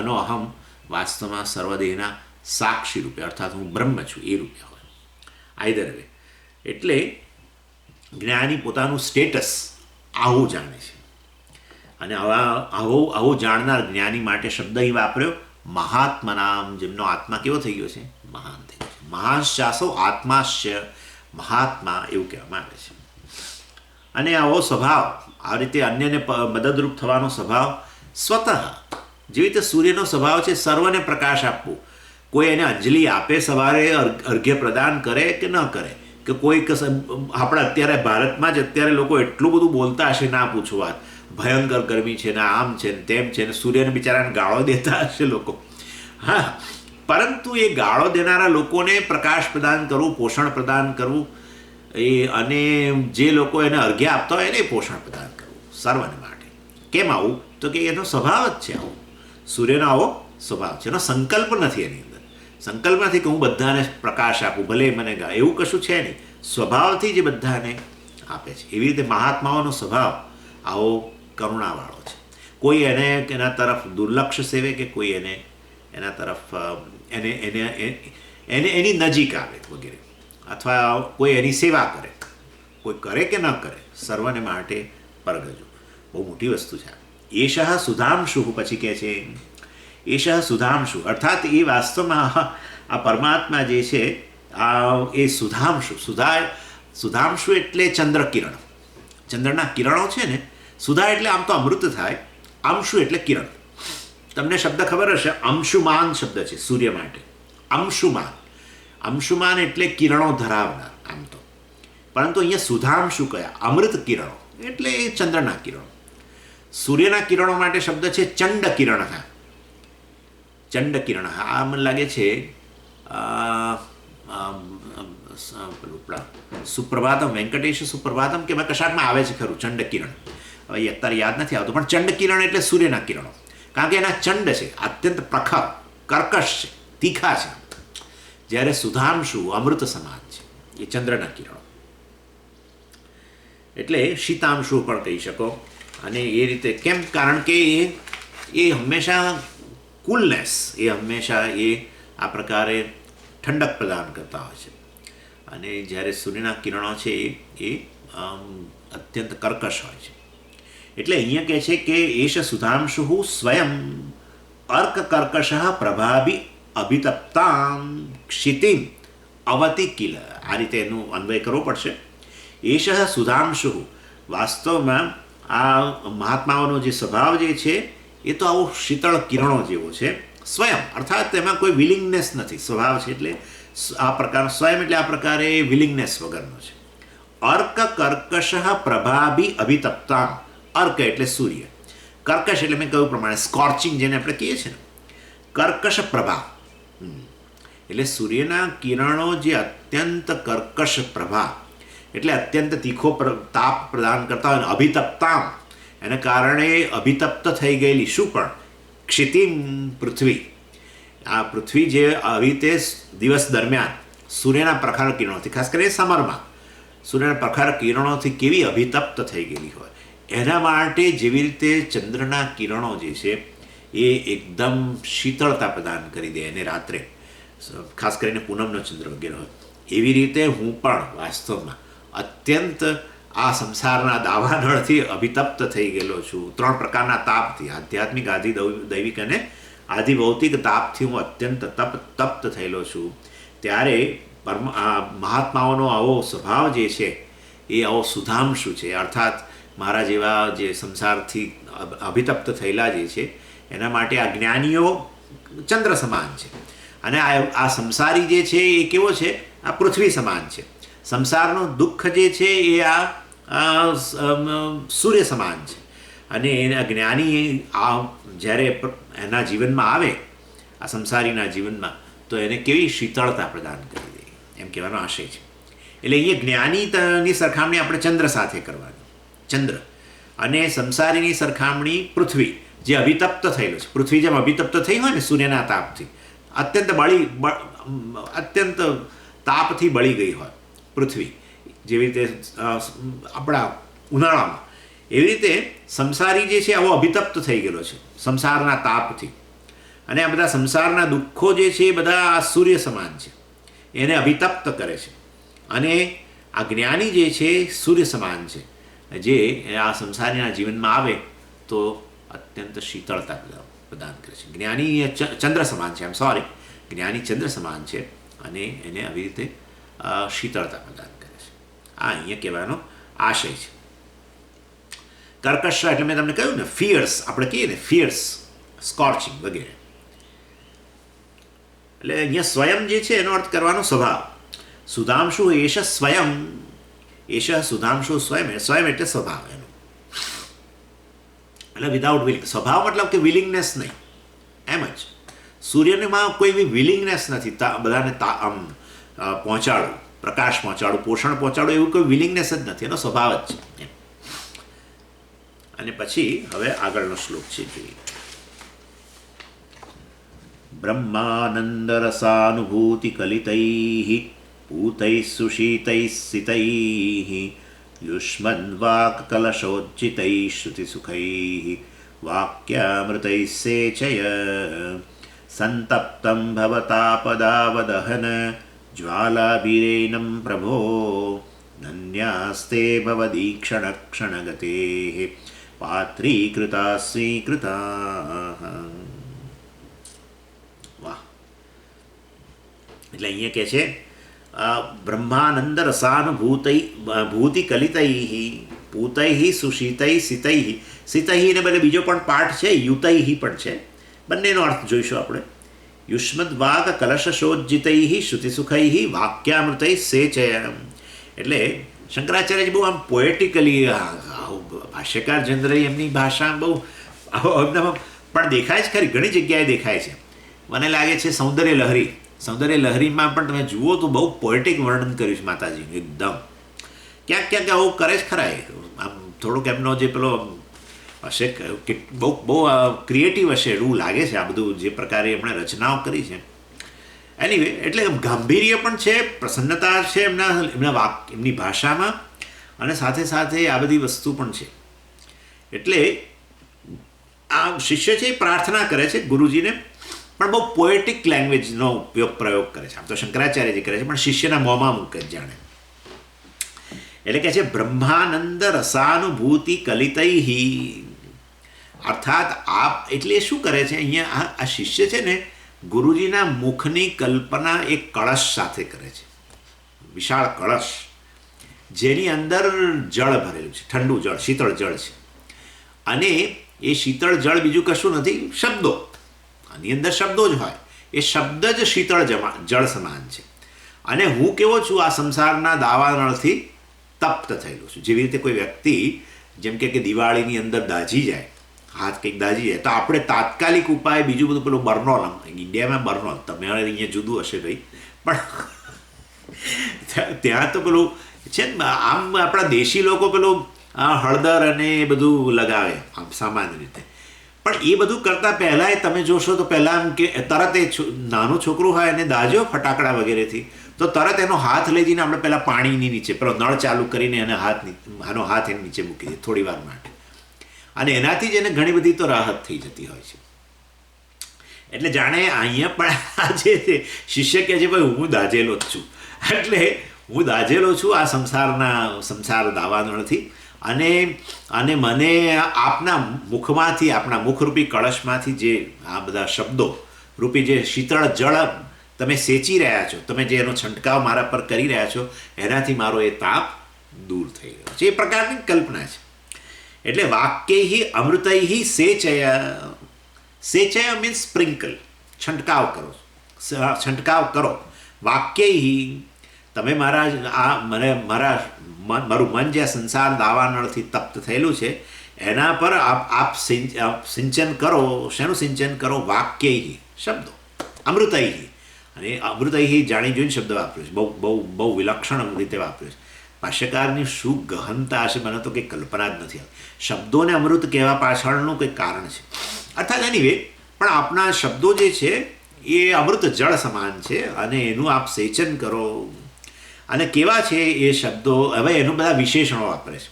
એનો અહમ વાસ્તવમાં સર્વદેહના સાક્ષી રૂપે, અર્થાત હું બ્રહ્મ છું એ રૂપે હોય. Either way. એટલે જ્ઞાની પોતાનું સ્ટેટસ આવું જાણે છે, અને આવું જાણનાર જ્ઞાની માટે શબ્દ અહીં વાપર્યો મહાત્મનામ. જેમનો આત્મા કેવો થઈ ગયો છે? મહાન થઈ ગયો છે. મહાંશાસો આત્માશ્ય મહાત્મા એવું કહેવામાં આવે છે. અને આવો સ્વભાવ, આ રીતે અન્યને મદદરૂપ થવાનો સ્વભાવ સ્વતઃ, જેવી રીતે સૂર્યનો સ્વભાવ છે સર્વને પ્રકાશ આપવો. કોઈ એને અંજલિ આપે, સવારે અર્ઘ્ય પ્રદાન કરે કે ન કરે, કે કોઈ આપણા અત્યારે ભારતમાં જ અત્યારે લોકો એટલું બધું બોલતા હશે, ના પૂછો વાત. ભયંકર ગરમી છે ને, આમ છે ને તેમ છે ને, સૂર્યને બિચારાને ગાળો દેતા હશે લોકો. હા, પરંતુ એ ગાળો દેનારા લોકોને પ્રકાશ પ્રદાન કરવું, પોષણ પ્રદાન કરવું, અને જે લોકો એને અર્ઘ્ય આપતા હોય એને પોષણ પ્રદાન કરવું સર્વને માટે. કેમ આવું? તો કે એનો સ્વભાવ જ છે આવો. સૂર્યનો આવો સ્વભાવ છે, એનો સંકલ્પ નથી એની અંદર. સંકલ્પ નથી કે હું બધાને પ્રકાશ આપું, ભલે મને ગાળે, એવું કશું છે નહીં. સ્વભાવથી જે બધાને આપે છે. એવી રીતે મહાત્માઓનો સ્વભાવ આવો કરુણાવાળો છે. કોઈ એને એના તરફ દુર્લક્ષ સેવે, કે કોઈ એને એના તરફ એની નજીક આવે વગેરે, અથવા કોઈ એની સેવા કરે, કોઈ કરે કે ન કરે, સર્વને માટે પરગજો. બહુ મોટી વસ્તુ છે. એશઃ સુધાંશુ, પછી કહે છે એશઃ સુધાંશુ, અર્થાત એ વાસ્તવમાં આ પરમાત્મા જે છે એ સુધાંશુ. સુધાંશુ એટલે ચંદ્રકિરણ, ચંદ્રના કિરણો છે ને. સુધા એટલે આમ તો અમૃત થાય, અંશુ એટલે કિરણ. તમને શબ્દ ખબર હશે, અંશુમાન શબ્દ છે સૂર્ય માટે. અંશુમાન, અંશુમાન એટલે કિરણો ધરાવનાર આમ તો, પરંતુ અહીંયા સુધાંશુ કયા? અમૃત કિરણો, એટલે એ ચંદ્રના કિરણો. સૂર્યના કિરણો માટે શબ્દ છે ચંડ કિરણ. ચંડ કિરણ, આ મને લાગે છે સુપ્રભાતમ, વેંકટેશ સુપ્રભાતમ કે કશાકમાં આવે છે ખરું ચંડ કિરણ. હવે અત્યારે યાદ નથી આવતું, પણ ચંડ કિરણ એટલે સૂર્યના કિરણો. કારણ કે એના ચંડ છે, અત્યંત પ્રખર, કર્કશ છે, તીખા છે. જ્યારે સુધાંશુ અમૃત સમાન છે, એ ચંદ્રના કિરણો. એટલે શીતાંશુ પણ કહી શકો. અને એ રીતે કેમ? કારણ કે એ હંમેશા કુલનેસ, એ હંમેશા એ આ પ્રકારે ઠંડક પ્રદાન કરતા હોય છે. અને જ્યારે સૂર્યના કિરણો છે એ અત્યંત કર્કશ હોય છે. એટલે અહીંયા કહે છે કે એશ સુધાંશુ સ્વયં અર્ક કર્કશ પ્રભાભી અભિતપ્તામ ક્ષિતિમ અવતિ કિલ. આ રીતે એનું અન્વય કરવો પડશે. એશ સુધાંશુ, વાસ્તવમાં આ મહાત્માઓનો જે સ્વભાવ જે છે એ તો આવો શીતળ કિરણો જેવો છે. સ્વયં અર્થાત તેમાં કોઈ વિલિંગનેસ નથી, સ્વભાવ છે. એટલે આ પ્રકાર સ્વયં એટલે આ પ્રકારે વિલિંગનેસ વગરનો છે. અર્ક કર્કશ પ્રભાભી અભિતપ્તામ. અર્ક એટલે સૂર્ય, કર્કશ એટલે મેં કહ્યું પ્રમાણે સ્કોર્ચિંગ, જેને આપણે કહીએ છીએ ને. કર્કશ પ્રભા એટલે સૂર્યના કિરણો જે અત્યંત કર્કશ પ્રભા, એટલે અત્યંત તીખો તાપ પ્રદાન કરતા હોય. અભિતપ્તામ, એને કારણે અભિતપ્ત થઈ ગયેલી શું પણ ક્ષિતિમ પૃથ્વી. આ પૃથ્વી જે આવી રીતે દિવસ દરમિયાન સૂર્યના પ્રખર કિરણોથી, ખાસ કરીને સમરમાં સૂર્યના પ્રખર કિરણોથી કેવી અભિતપ્ત થઈ ગયેલી હોય, એના માટે જેવી રીતે ચંદ્રના કિરણો જે છે એ એકદમ શીતળતા પ્રદાન કરી દે. અને રાત્રે ખાસ કરીને પૂનમનો ચંદ્ર વગેરે હોય એવી રીતે હું પણ વાસ્તવમાં અત્યંત આ સંસારના દાવાનળથી અભિતપ્ત થઈ ગયેલો છું. 3 પ્રકારના તાપથી, આધ્યાત્મિક, આધિ દૈવિક અને આધિ ભૌતિક તાપથી હું અત્યંત તપ્ત થયેલો છું. ત્યારે મહાત્માઓનો આવો સ્વભાવ જે છે એ આવો સુધાંશુ છે, અર્થાત મારા જેવા જે સંસારથી અભિતપ્ત થયેલા જે છે એના માટે આ જ્ઞાનીઓ ચંદ્ર સમાન છે. અને આ સંસારી જે છે એ કેવો છે? આ પૃથ્વી સમાન છે. સંસારનું દુઃખ જે છે એ આ સૂર્ય સમાન છે. અને એના જ્ઞાની આ જ્યારે એના જીવનમાં આવે, આ સંસારીના જીવનમાં, તો એને કેવી શીતળતા પ્રદાન કરી દે, એમ કહેવાનો આશય છે. એટલે અહીંયા જ્ઞાનીની સરખામણી આપણે ચંદ્ર સાથે કરવાની. ચંદ્ર અને સંસારીની સરખામણી પૃથ્વી, જે અભિતપ્ત થયેલું છે. પૃથ્વી જેમ અભિતપ્ત થઈ હોય ને સૂર્યના તાપથી, અત્યંત તાપથી બળી ગઈ હોય પૃથ્વી, જેવી રીતે આપણા ઉનાળામાં, એવી રીતે સંસારી જે છે આવો અભિતપ્ત થઈ ગયેલો છે સંસારના તાપથી. અને આ બધા સંસારના દુઃખો જે છે એ બધા આ સૂર્ય સમાન છે, એને અભિતપ્ત કરે છે. અને આ જ્ઞાની જે છે સૂર્ય સમાન છે, જે આ સંસારીના જીવનમાં આવે તો અત્યંત શીતળતા પ્રદાન કરે છે. જ્ઞાની ચંદ્ર સમાન છે, જ્ઞાની ચંદ્ર સમાન છે અને એને આવી રીતે શીતળતા પ્રદાન કરે છે. આ અહીંયા કહેવાનો આશય છે. કર્કશ એટલે મેં તમને કહ્યું ને, ફિયર્સ, આપણે કહીએ ને ફિયર્સ, સ્કોર્ચિંગ વગેરે. એટલે અહીંયા સ્વયં જે છે એનો અર્થ કરવાનો સ્વભાવ. સુધાંશુ એશ સ્વયં, એશ સુધાંશુ સ્વયં, સ્વયં એટલે સ્વભાવ એનો. એટલે વિધાઉટ વિલિંગ. સ્વભાવ મતલબ કે વિલિંગનેસ નહીં, એમ જ. સૂર્યમાં કોઈ એવી વિલિંગનેસ નથી બધાને પહોંચાડવું, પ્રકાશ પહોંચાડવું, પોષણ પહોંચાડવું, એવું કોઈ વિલિંગનેસ જ નથી, એનો સ્વભાવ જ છે. અને પછી હવે આગળનો શ્લોક છે જોઈએ. બ્રહ્માનંદ રસાનુભૂતિ કલિતૈઃ પૂતૈઃ સુશીતૈઃ સિતૈઃ યુષ્મન્વાક કલશોજ્જિતૈઃ શ્રુતિસુખૈઃ વાક્યામૃતૈઃ સેચય સંતપ્તં ભવતાપદાવદહન જ્વાલાભિરેनं પ્રભો નન્યાસ્તે ભવદીક્ષણ ક્ષણગતેઃ પાત્રીકૃતા સ્વીકૃતા. વાહ! એટલે અહીંયા કહે છે બ્રહ્માનંદ રસાનુભૂતિ કલિતૈઃ પૂતૈઃ સુશીતૈઃ સિતૈઃ. સિતૈઃ ને બદલે બીજો પણ પાઠ છે, યુતૈઃ પણ છે. બંનેનો અર્થ જોઈશું આપણે. યુષ્મદ્વાગ કલશોજ્જિતૈઃ શ્રુતિસુખૈઃ વાક્યામૃતૈઃ સેચય. એટલે શંકરાચાર્યજી બહુ આમ પોએટિકલી, ભાષ્યકાર જનરલી એમની ભાષા બહુ પણ દેખાય છે ખરી, ઘણી જગ્યાએ દેખાય છે. મને લાગે છે સૌંદર્ય લહરીમાં પણ તમે જુઓ તો બહુ પોએટિક વર્ણન કર્યું છે માતાજીનું એકદમ. ક્યાંક ક્યાંક આવું કરે છે ખરા, આમ થોડુંક એમનો જે પેલો હશે કે બહુ ક્રિએટિવ હશે એવું લાગે છે આ બધું જે પ્રકારે એમણે રચનાઓ કરી છે. એનીવે, એટલે ગાંભીર્ય પણ છે, પ્રસન્નતા છે એમની ભાષામાં, અને સાથે સાથે આ બધી વસ્તુ પણ છે. એટલે આ શિષ્ય છે એ પ્રાર્થના કરે છે ગુરુજીને, પણ બહુ પોએટિક લેંગ્વેજનો પ્રયોગ કરે છે. આમ તો શંકરાચાર્યજી કરે છે, પણ શિષ્યના મોંમાં મૂકે જાણે. એટલે કહે છે બ્રહ્માનંદ રસાનુભૂતિ કલિતૈઃ. અર્થાત એટલે શું કરે છે અહીંયા આ શિષ્ય છે ને, ગુરુજીના મુખની કલ્પના એક કળશ સાથે કરે છે, વિશાળ કળશ, જેની અંદર જળ ભરેલું છે, ઠંડુ જળ, શીતળ જળ છે. અને એ શીતળ જળ બીજું કશું નથી, શબ્દો. આની અંદર શબ્દો જ હોય, એ શબ્દ જ શીતળ જળ સમાન છે. અને હું કેવો છું, આ સંસારના દાવાનળથી તપ્ત થયેલું છું. જેવી રીતે કોઈ વ્યક્તિ જેમ કે દિવાળીની અંદર દાઝી જાય, હાથ કંઈક દાઝી જાય, તો આપણે તાત્કાલિક ઉપાય બીજું બધું પેલું બર્નોલ, ઇન્ડિયામાં બર્નોલ, તમે અહીંયા જુદું હશે ભાઈ, પણ ત્યાં તો પેલું છે ને, આમ આપણા દેશી લોકો પેલું હળદર અને એ બધું લગાવે આમ સામાન્ય રીતે. પણ એ બધું કરતાં પહેલાં તમે જોશો તો પહેલાં આમ કે તરત એ નાનું છોકરું હોય અને દાઝ્યો ફટાકડા વગેરેથી, તો તરત એનો હાથ લઈ જઈને આપણે પહેલાં પાણીની નીચે પેલો નળ ચાલુ કરીને આનો હાથ એની નીચે મૂકી દઈએ થોડી વાર માટે. અને એનાથી જ એને ઘણી બધી તો રાહત થઈ જતી હોય છે. એટલે જાણે અહીંયા પણ આ જે શિષ્ય કહે છે ભાઈ હું દાઝેલો જ છું, એટલે હું દાઝેલો છું આ સંસાર દાવાનળથી. અને અને મને આપના મુખમાંથી, આપણા મુખરૂપી કળશમાંથી જે આ બધા શબ્દો રૂપી જે શીતળ જળ તમે સેચી રહ્યા છો, તમે જે એનો છંટકાવ મારા પર કરી રહ્યા છો, એનાથી મારો એ તાપ દૂર થઈ ગયો છે. એ પ્રકારની કલ્પના છે. એટલે વાક્યૈ અમૃતૈ સેચય. સેચય મીન્સ સ્પ્રિંકલ, છંટકાવ કરો, છંટકાવ કરો. વાક્યૈ, તમે મારું મન જે સંસાર દાવાનળથી તપ્ત થયેલું છે એના પર આપ સિંચન કરો. શેનું સિંચન કરો? વાક્યૈ, શબ્દો. અમૃતૈ, અને અમૃતૈ જાણી જોઈને શબ્દ વાપર્યો છે, બહુ બહુ બહુ વિલક્ષણ રીતે વાપર્યો છે. ભાષ્યકારની શું ગહનતા હશે, મને તો કંઈ કલ્પના જ નથી આવતી. શબ્દોને અમૃત કહેવા પાછળનું કંઈક કારણ છે. અર્થાત એનીવે, પણ આપણા શબ્દો જે છે એ અમૃત જળ સમાન છે, અને એનું આપ સેચન કરો. અને કેવા છે એ શબ્દો? હવે એનું બધા વિશેષણો વાપરે છે,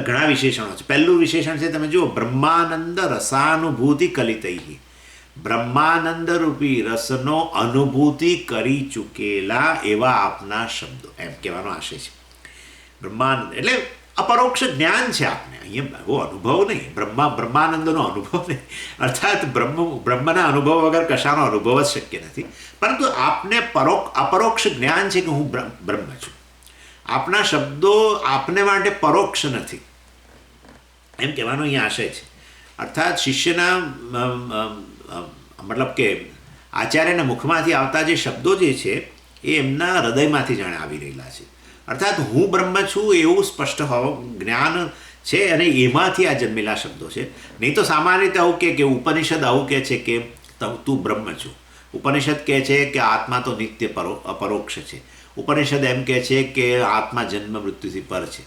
ઘણા વિશેષણો છે. પહેલું વિશેષણ છે, તમે જુઓ, બ્રહ્માનંદ રસાનુભૂતિ કલિતૈ. બ્રહ્માનંદ રૂપી રસનો અનુભૂતિ કરી ચૂકેલા એવા આપના શબ્દો, એમ કહેવાનો આશય છે. બ્રહ્માનંદ એટલે અપરોક્ષ જ્ઞાન છે આપને, અહીંયા એવો અનુભવ નહીં, બ્રહ્માનંદનો અનુભવ નહીં. અર્થાત બ્રહ્મના અનુભવ વગર કશાનો અનુભવ જ શક્ય નથી. પરંતુ આપને અપરોક્ષ જ્ઞાન છે કે હું બ્રહ્મ છું. આપના શબ્દો આપને માટે પરોક્ષ નથી, એમ કહેવાનો અહીંયા આશય છે. અર્થાત શિષ્યના મતલબ કે આચાર્યના મુખમાંથી આવતા જે શબ્દો જે છે એ એમના હૃદયમાંથી જાણે આવી રહેલા છે. અર્થાત હું બ્રહ્મ છું એવું સ્પષ્ટ જ્ઞાન છે, અને એમાંથી આ જન્મેલા શબ્દો છે. નહીં તો સામાન્ય રીતે આવું કે ઉપનિષદ આવું કહે છે કે તું બ્રહ્મ છું. ઉપનિષદ કહે છે કે આત્મા તો નિત્ય અપરોક્ષ છે. ઉપનિષદ એમ કહે છે કે આત્મા જન્મ મૃત્યુથી પર છે.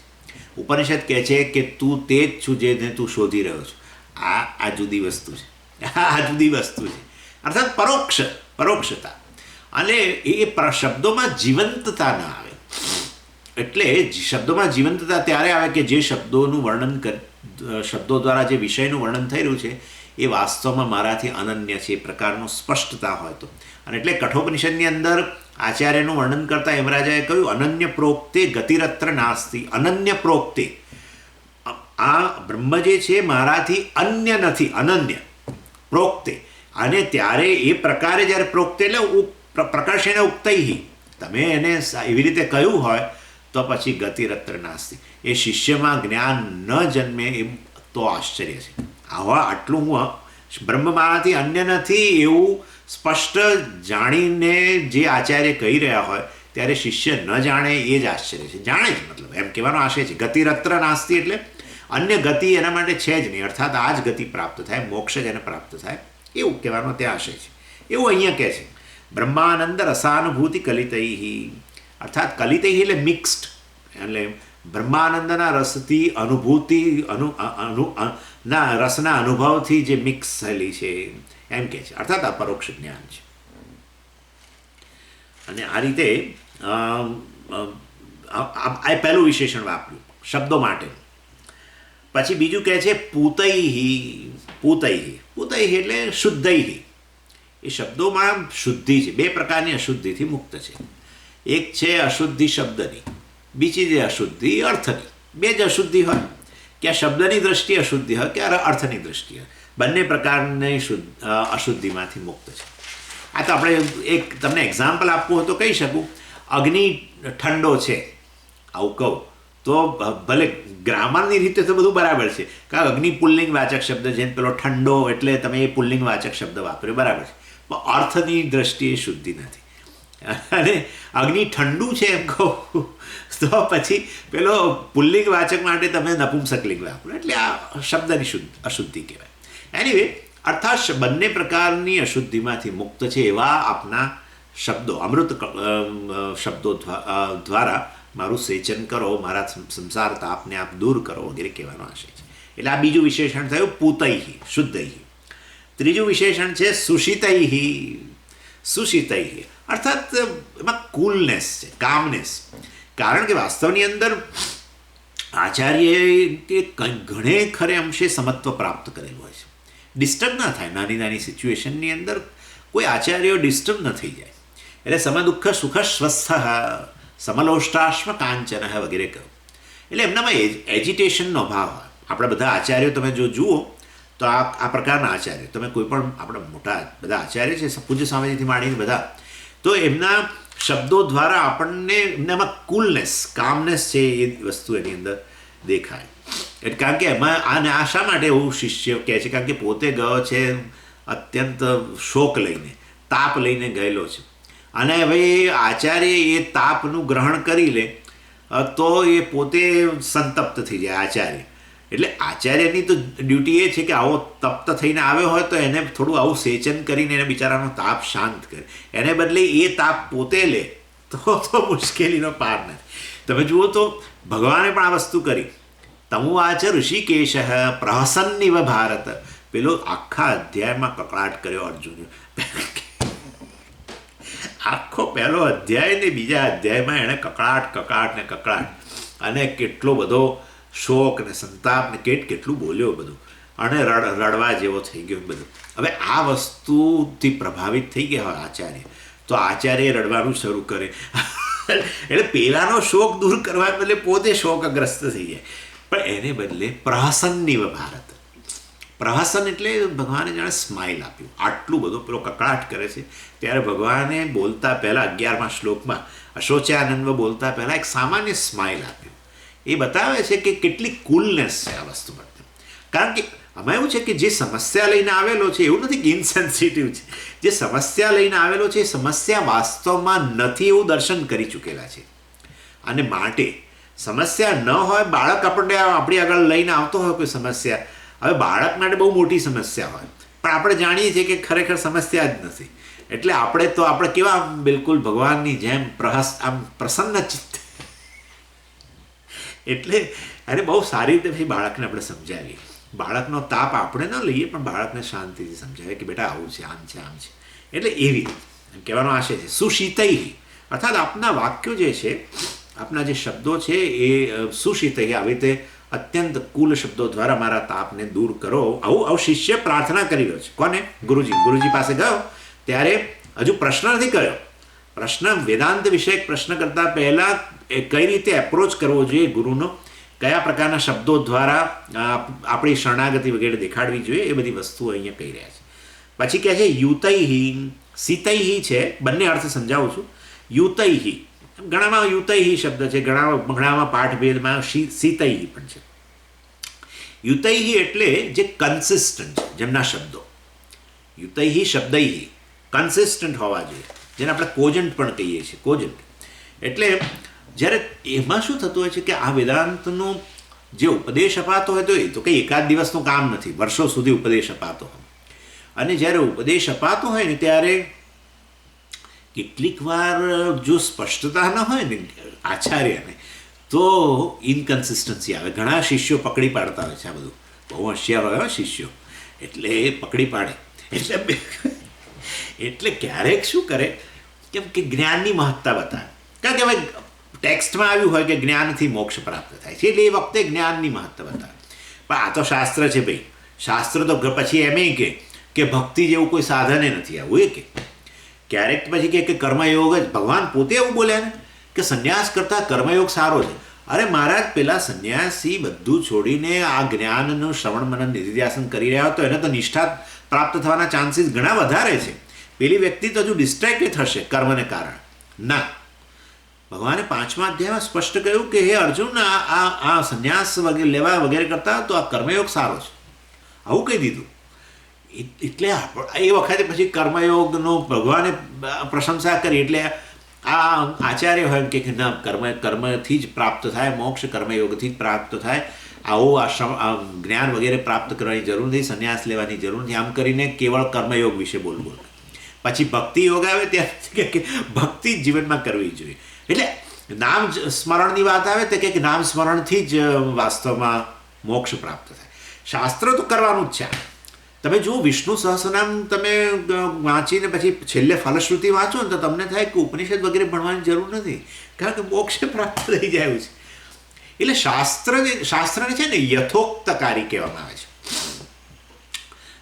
ઉપનિષદ કહે છે કે તું તે જ છું જેને તું શોધી રહ્યો છું. આ જુદી વસ્તુ છે, આ જુદી વસ્તુ છે. અર્થાત પરોક્ષતા. અને એ શબ્દોમાં જીવંતતા ના આવે. એટલે શબ્દોમાં જીવંતતા ત્યારે આવે કે જે શબ્દોનું વર્ણન શબ્દો દ્વારા જે વિષયનું વર્ણન થઈ રહ્યું છે એ વાસ્તવમાં મારાથી અનન્ય છે, એ પ્રકારનું સ્પષ્ટતા હોય તો. અને એટલે કઠોપનિષદની અંદર આચાર્યનું વર્ણન કરતા યમરાજાએ કહ્યું, અનન્ય પ્રોક્તે ગતિરત્ર નાસ્તિ. અનન્ય પ્રોક્તે, આ બ્રહ્મ જે છે મારાથી અન્ય નથી, અનન્ય પ્રોક્તે. અને ત્યારે એ પ્રકારે જ્યારે પ્રોક્તે એટલે પ્રકર્ષેણ ઉક્તૈ, તમે એને એવી રીતે કહ્યું હોય તો પછી ગતિરત્ર નાસ્તિ, એ શિષ્યમાં જ્ઞાન ન જન્મે એમ તો આશ્ચર્ય છે. આટલું હું બ્રહ્મ મારાથી અન્ય નથી એવું સ્પષ્ટ જાણીને જે આચાર્ય કહી રહ્યા હોય ત્યારે શિષ્ય ન જાણે એ જ આશ્ચર્ય છે. જાણે જ મતલબ એમ કહેવાનો આશય છે. ગતિરત્ર નાસ્તિ એટલે અન્ય ગતિ એના માટે છે જ નહીં. અર્થાત આ જ ગતિ પ્રાપ્ત થાય, મોક્ષ જ એને પ્રાપ્ત થાય, એવું કહેવાનો ત્યાં આશય છે. એવું અહીંયા કહે છે. બ્રહ્માનંદ રસાનુભૂતિ કલિતૈ. અર્થાત કલિતૈ એટલે મિક્સ્ડ, એટલે બ્રહ્માનંદના રસથી અનુભૂતિ રસના અનુભવથી જે મિક્સ થયેલી છે એમ કહે છે. અર્થાત અપરોક્ષ જ્ઞાન છે. અને આ રીતે આ પહેલું વિશેષણ વાપર્યું શબ્દો માટે. પછી બીજું કહે છે પૂતૈ. પૂતૈ એટલે શુદ્ધૈ. એ શબ્દોમાં શુદ્ધિ છે, બે પ્રકારની અશુદ્ધિથી મુક્ત છે. એક છે અશુદ્ધિ શબ્દની, બીજી છે અશુદ્ધિ અર્થની. બે જ અશુદ્ધિ હોય, કે આ શબ્દની દ્રષ્ટિએ અશુદ્ધિ હોય કે અર્થની દ્રષ્ટિએ, બંને પ્રકારની અશુદ્ધિમાંથી મુક્ત છે. આ તો આપણે એક તમને એક્ઝામ્પલ આપવું હોય તો કહી શકું, અગ્નિ ઠંડો છે આવું કહું તો ભલે ગ્રામરની રીતે તો બધું બરાબર છે, કારણ અગ્નિ પુલ્લિંગ વાચક શબ્દ છે, પેલો ઠંડો એટલે તમે એ પુલ્લિંગ વાચક શબ્દ વાપર્યો, બરાબર છે, પણ અર્થની દ્રષ્ટિએ શુદ્ધિ નથી. અને અગ્નિ ઠંડુ છે એમ કહું તો પછી પેલો પુલ્લિંગ વાચક માટે તમે નપુંસકલિંગ વાપરો, એટલે આ શબ્દની અશુદ્ધિ કહેવાય. એનીવે, અર્થાત બંને પ્રકારની અશુદ્ધિમાંથી મુક્ત છે એવા આપના શબ્દો, અમૃત શબ્દો દ્વારા મારું સેચન કરો, મારા સંસાર તાપને આપ દૂર કરો વગેરે કહેવાનો આશય છે. એટલે આ બીજું વિશેષણ થયું પૂતૈ, શુદ્ધૈ. ત્રીજું વિશેષણ છે સુશીતૈ. અર્થાત એમાં કુલનેસ છે, કામનેસ. કારણ કે વાસ્તવની અંદર આચાર્યએ ઘણે ખરે અંશે સમત્વ પ્રાપ્ત કરેલું હોય છે. ડિસ્ટર્બ ના થાય, નાની નાની સિચ્યુએશનની અંદર કોઈ આચાર્યો ડિસ્ટર્બ ન થઈ જાય. એટલે સમદુઃખ સુખ સ્વસ્થ સમલોષ્ટાશ્મ કાંચન વગેરે કહ્યું. એટલે એમનામાં એજિટેશનનો ભાવ હોય. આપણા બધા આચાર્યો તમે જો જુઓ તો આ પ્રકારના આચાર્ય, તમે કોઈ પણ આપણા મોટા બધા આચાર્ય છે પૂજ્ય સ્વામીજીથી માંડીને બધા, તો એમના શબ્દો દ્વારા આપણને એમનામાં કુલનેસ, કામનેસ છે એ વસ્તુ એની અંદર દેખાય. એટલે કારણ કે એમાં આને આ શા માટે એવું શિષ્ય કહે છે? કારણ કે પોતે ગયો છે અત્યંત શોક લઈને, તાપ લઈને ગયેલો છે, અને હવે આચાર્ય એ તાપનું ગ્રહણ કરી લે તો એ પોતે સંતપ્ત થઈ જાય આચાર્ય. એટલે આચાર્યની તો ડ્યુટી એ છે કે આવો તપ્ત થઈને આવ્યો હોય તો એને થોડું આવું સેચન કરીને એને બિચારાનો તાપ શાંત કરે. એને બદલે એ તાપ પોતે લે તો મુશ્કેલીનો પાર નથી. તમે જુઓ તો ભગવાને પણ આ વસ્તુ કરી. તમુવાચ ઋષિકેશ પ્રહસન્નિવ ભારત. પેલો આખા અધ્યાયમાં કકળાટ કર્યો અર્જુન. આખો પહેલો અધ્યાય ને બીજા અધ્યાયમાં એણે કકળાટ અને કેટલો બધો શોક ને સંતાપ ને કેટલું બોલ્યો બધું, અને રડવા જેવો થઈ ગયો બધું. હવે આ વસ્તુથી પ્રભાવિત થઈ ગયા હોય આચાર્ય, તો આચાર્ય રડવાનું શરૂ કરે. એટલે પેલાનો શોક દૂર કરવા બદલે પોતે શોકગ્રસ્ત થઈ જાય. પણ એને બદલે પ્રહસન્નિવ ભારત. પ્રહસન એટલે ભગવાને જાણે સ્માઇલ આપ્યું. આટલું બધું પેલો કકળાટ કરે છે ત્યારે ભગવાને બોલતા પહેલાં 11મા શ્લોકમાં અશોચાનંદ બોલતા પહેલાં એક સામાન્ય સ્માઇલ આપ્યું. એ બતાવે છે કે કેટલી કુલનેસ છે આ વસ્તુ પર. કારણ કે આમાં એવું છે કે જે સમસ્યા લઈને આવેલો છે એવું નથી કે ઇનસેન્સિટિવ છે. જે સમસ્યા લઈને આવેલો છે એ સમસ્યા વાસ્તવમાં નથી એવું દર્શન કરી ચૂકેલા છે. અને માટે સમસ્યા ન હોય, બાળક આપણને આપણી આગળ લઈને આવતો હોય કોઈ સમસ્યા, હવે બાળક માટે બહુ મોટી સમસ્યા હોય પણ આપણે જાણીએ છીએ કે ખરેખર સમસ્યા જ નથી. એટલે આપણે કેવા બિલકુલ ભગવાનની જેમ આમ પ્રસન્ન ચિત્ત. એટલે અરે બહુ સારી રીતે ભાઈ બાળકને આપણે સમજાવીએ. બાળકનો તાપ આપણે ન લઈએ પણ બાળકને શાંતિથી સમજાવીએ કે બેટા આવું છે, આમ છે, આમ છે. એટલે એવી રીતે કહેવાનો આશય છે સુશીતૈ, અર્થાત આપના વાક્યો જે છે, આપના જે શબ્દો છે એ સુશીતૈ, આવી રીતે અત્યંત કુલ શબ્દો દ્વારા મારા તાપને દૂર કરો. આવું શિષ્ય પ્રાર્થના કરી રહ્યો છે. કોને? ગુરુજી પાસે ગયો ત્યારે હજુ પ્રશ્ન નથી કર્યો. પ્રશ્ન વેદાંત વિષયક પ્રશ્ન કરતાં પહેલાં કઈ રીતે એપ્રોચ કરવો જોઈએ ગુરુનો, કયા પ્રકારના શબ્દો દ્વારા આપણી શરણાગતિ વગેરે દેખાડવી જોઈએ, એ બધી વસ્તુઓ અહીંયા કહી રહ્યા છે. પછી કહે છે યુતૈહિ, સીતૈહિ છે, બંને અર્થ સમજાવું છું. યુતૈહિ, ઘણામાં યુતૈહિ શબ્દ છે, ઘણામાં પાઠભેદમાં સીતૈહિ પણ છે. યુતૈહિ એટલે જે કન્સિસ્ટન્ટ છે, જેમના શબ્દો. યુતૈહિ શબ્દૈહિ કન્સિસ્ટન્ટ હોવા જોઈએ, જેને આપણે કોજન્ટ પણ કહીએ છીએ. કોજન્ટ એટલે જ્યારે એમાં શું થતું હોય છે કે આ વેદાંતનો જે ઉપદેશ અપાતો હોય તો એ તો કંઈ એકાદ દિવસનું કામ નથી, વર્ષો સુધી ઉપદેશ અપાતો હોય. અને જ્યારે ઉપદેશ અપાતો હોય ને ત્યારે કેટલીક વાર જો સ્પષ્ટતા ન હોય ને આચાર્યને તો ઇનકન્સિસ્ટન્સી આવે. ઘણા શિષ્યો પકડી પાડતા હોય છે આ બધું. બહુ હોશિયાર હોય શિષ્યો, એટલે એ પકડી પાડે. એટલે ક્યારેક શું કરે કે જ્ઞાનની મહત્તા બતાવે. કારણ કે હવે ટેક્સ્ટમાં આવ્યું હોય કે જ્ઞાનથી મોક્ષ પ્રાપ્ત થાય છે, એટલે એ વખતે જ્ઞાનની મહત્તા બતાવે. પણ આ તો શાસ્ત્ર છે ભાઈ. શાસ્ત્ર તો પછી એમ કે ભક્તિ જેવું કોઈ સાધને નથી. આવું એ કે ક્યારેક પછી કે કર્મયોગ જ. ભગવાન પોતે એવું બોલ્યા ને કે સંન્યાસ કરતાં કર્મયોગ સારો છે. અરે મહારાજ, પેલા સંન્યાસી બધું છોડીને આ જ્ઞાનનું શ્રવણ મનન નિધિધ્યાસન કરી રહ્યા તો એને તો નિષ્ઠા પ્રાપ્ત થવાના ચાન્સીસ ઘણા વધારે છે. પેલી વ્યક્તિ તો હજુ ડિસ્ટ્રેક્ટ થશે કર્મને કારણે. ના, ભગવાને 5મા અધ્યાયમાં સ્પષ્ટ કહ્યું કે હે અર્જુન, આ સંન્યાસ વગેરે લેવા વગેરે કરતા તો આ કર્મયોગ સારો છે. આવું કહી દીધું. એટલે એ વખતે પછી કર્મયોગનો ભગવાને પ્રશંસા કરી. એટલે આ આચાર્ય હોય કે ના, કર્મથી જ પ્રાપ્ત થાય મોક્ષ, કર્મયોગથી જ પ્રાપ્ત થાય. આવું જ્ઞાન વગેરે પ્રાપ્ત કરવાની જરૂર નથી, સંન્યાસ લેવાની જરૂર નથી. આમ કરીને કેવળ કર્મયોગ વિશે બોલ. પછી ભક્તિ યોગ આવે ત્યારે કે ભક્તિ જ જીવનમાં કરવી જોઈએ. એટલે નામ સ્મરણની વાત આવે તો કે નામ સ્મરણથી જ વાસ્તવમાં મોક્ષ પ્રાપ્ત થાય. શાસ્ત્ર તો કરવાનું જ છે. તમે જુઓ વિષ્ણુ સહસ્રનામ તમે વાંચીને પછી છેલ્લે ફલશ્રુતિ વાંચો ને તો તમને થાય કે ઉપનિષદ વગેરે ભણવાની જરૂર નથી, કારણ કે મોક્ષ પ્રાપ્ત થઈ જાય છે. એટલે શાસ્ત્રને છે ને યથોક્તકારી કહેવામાં આવે છે.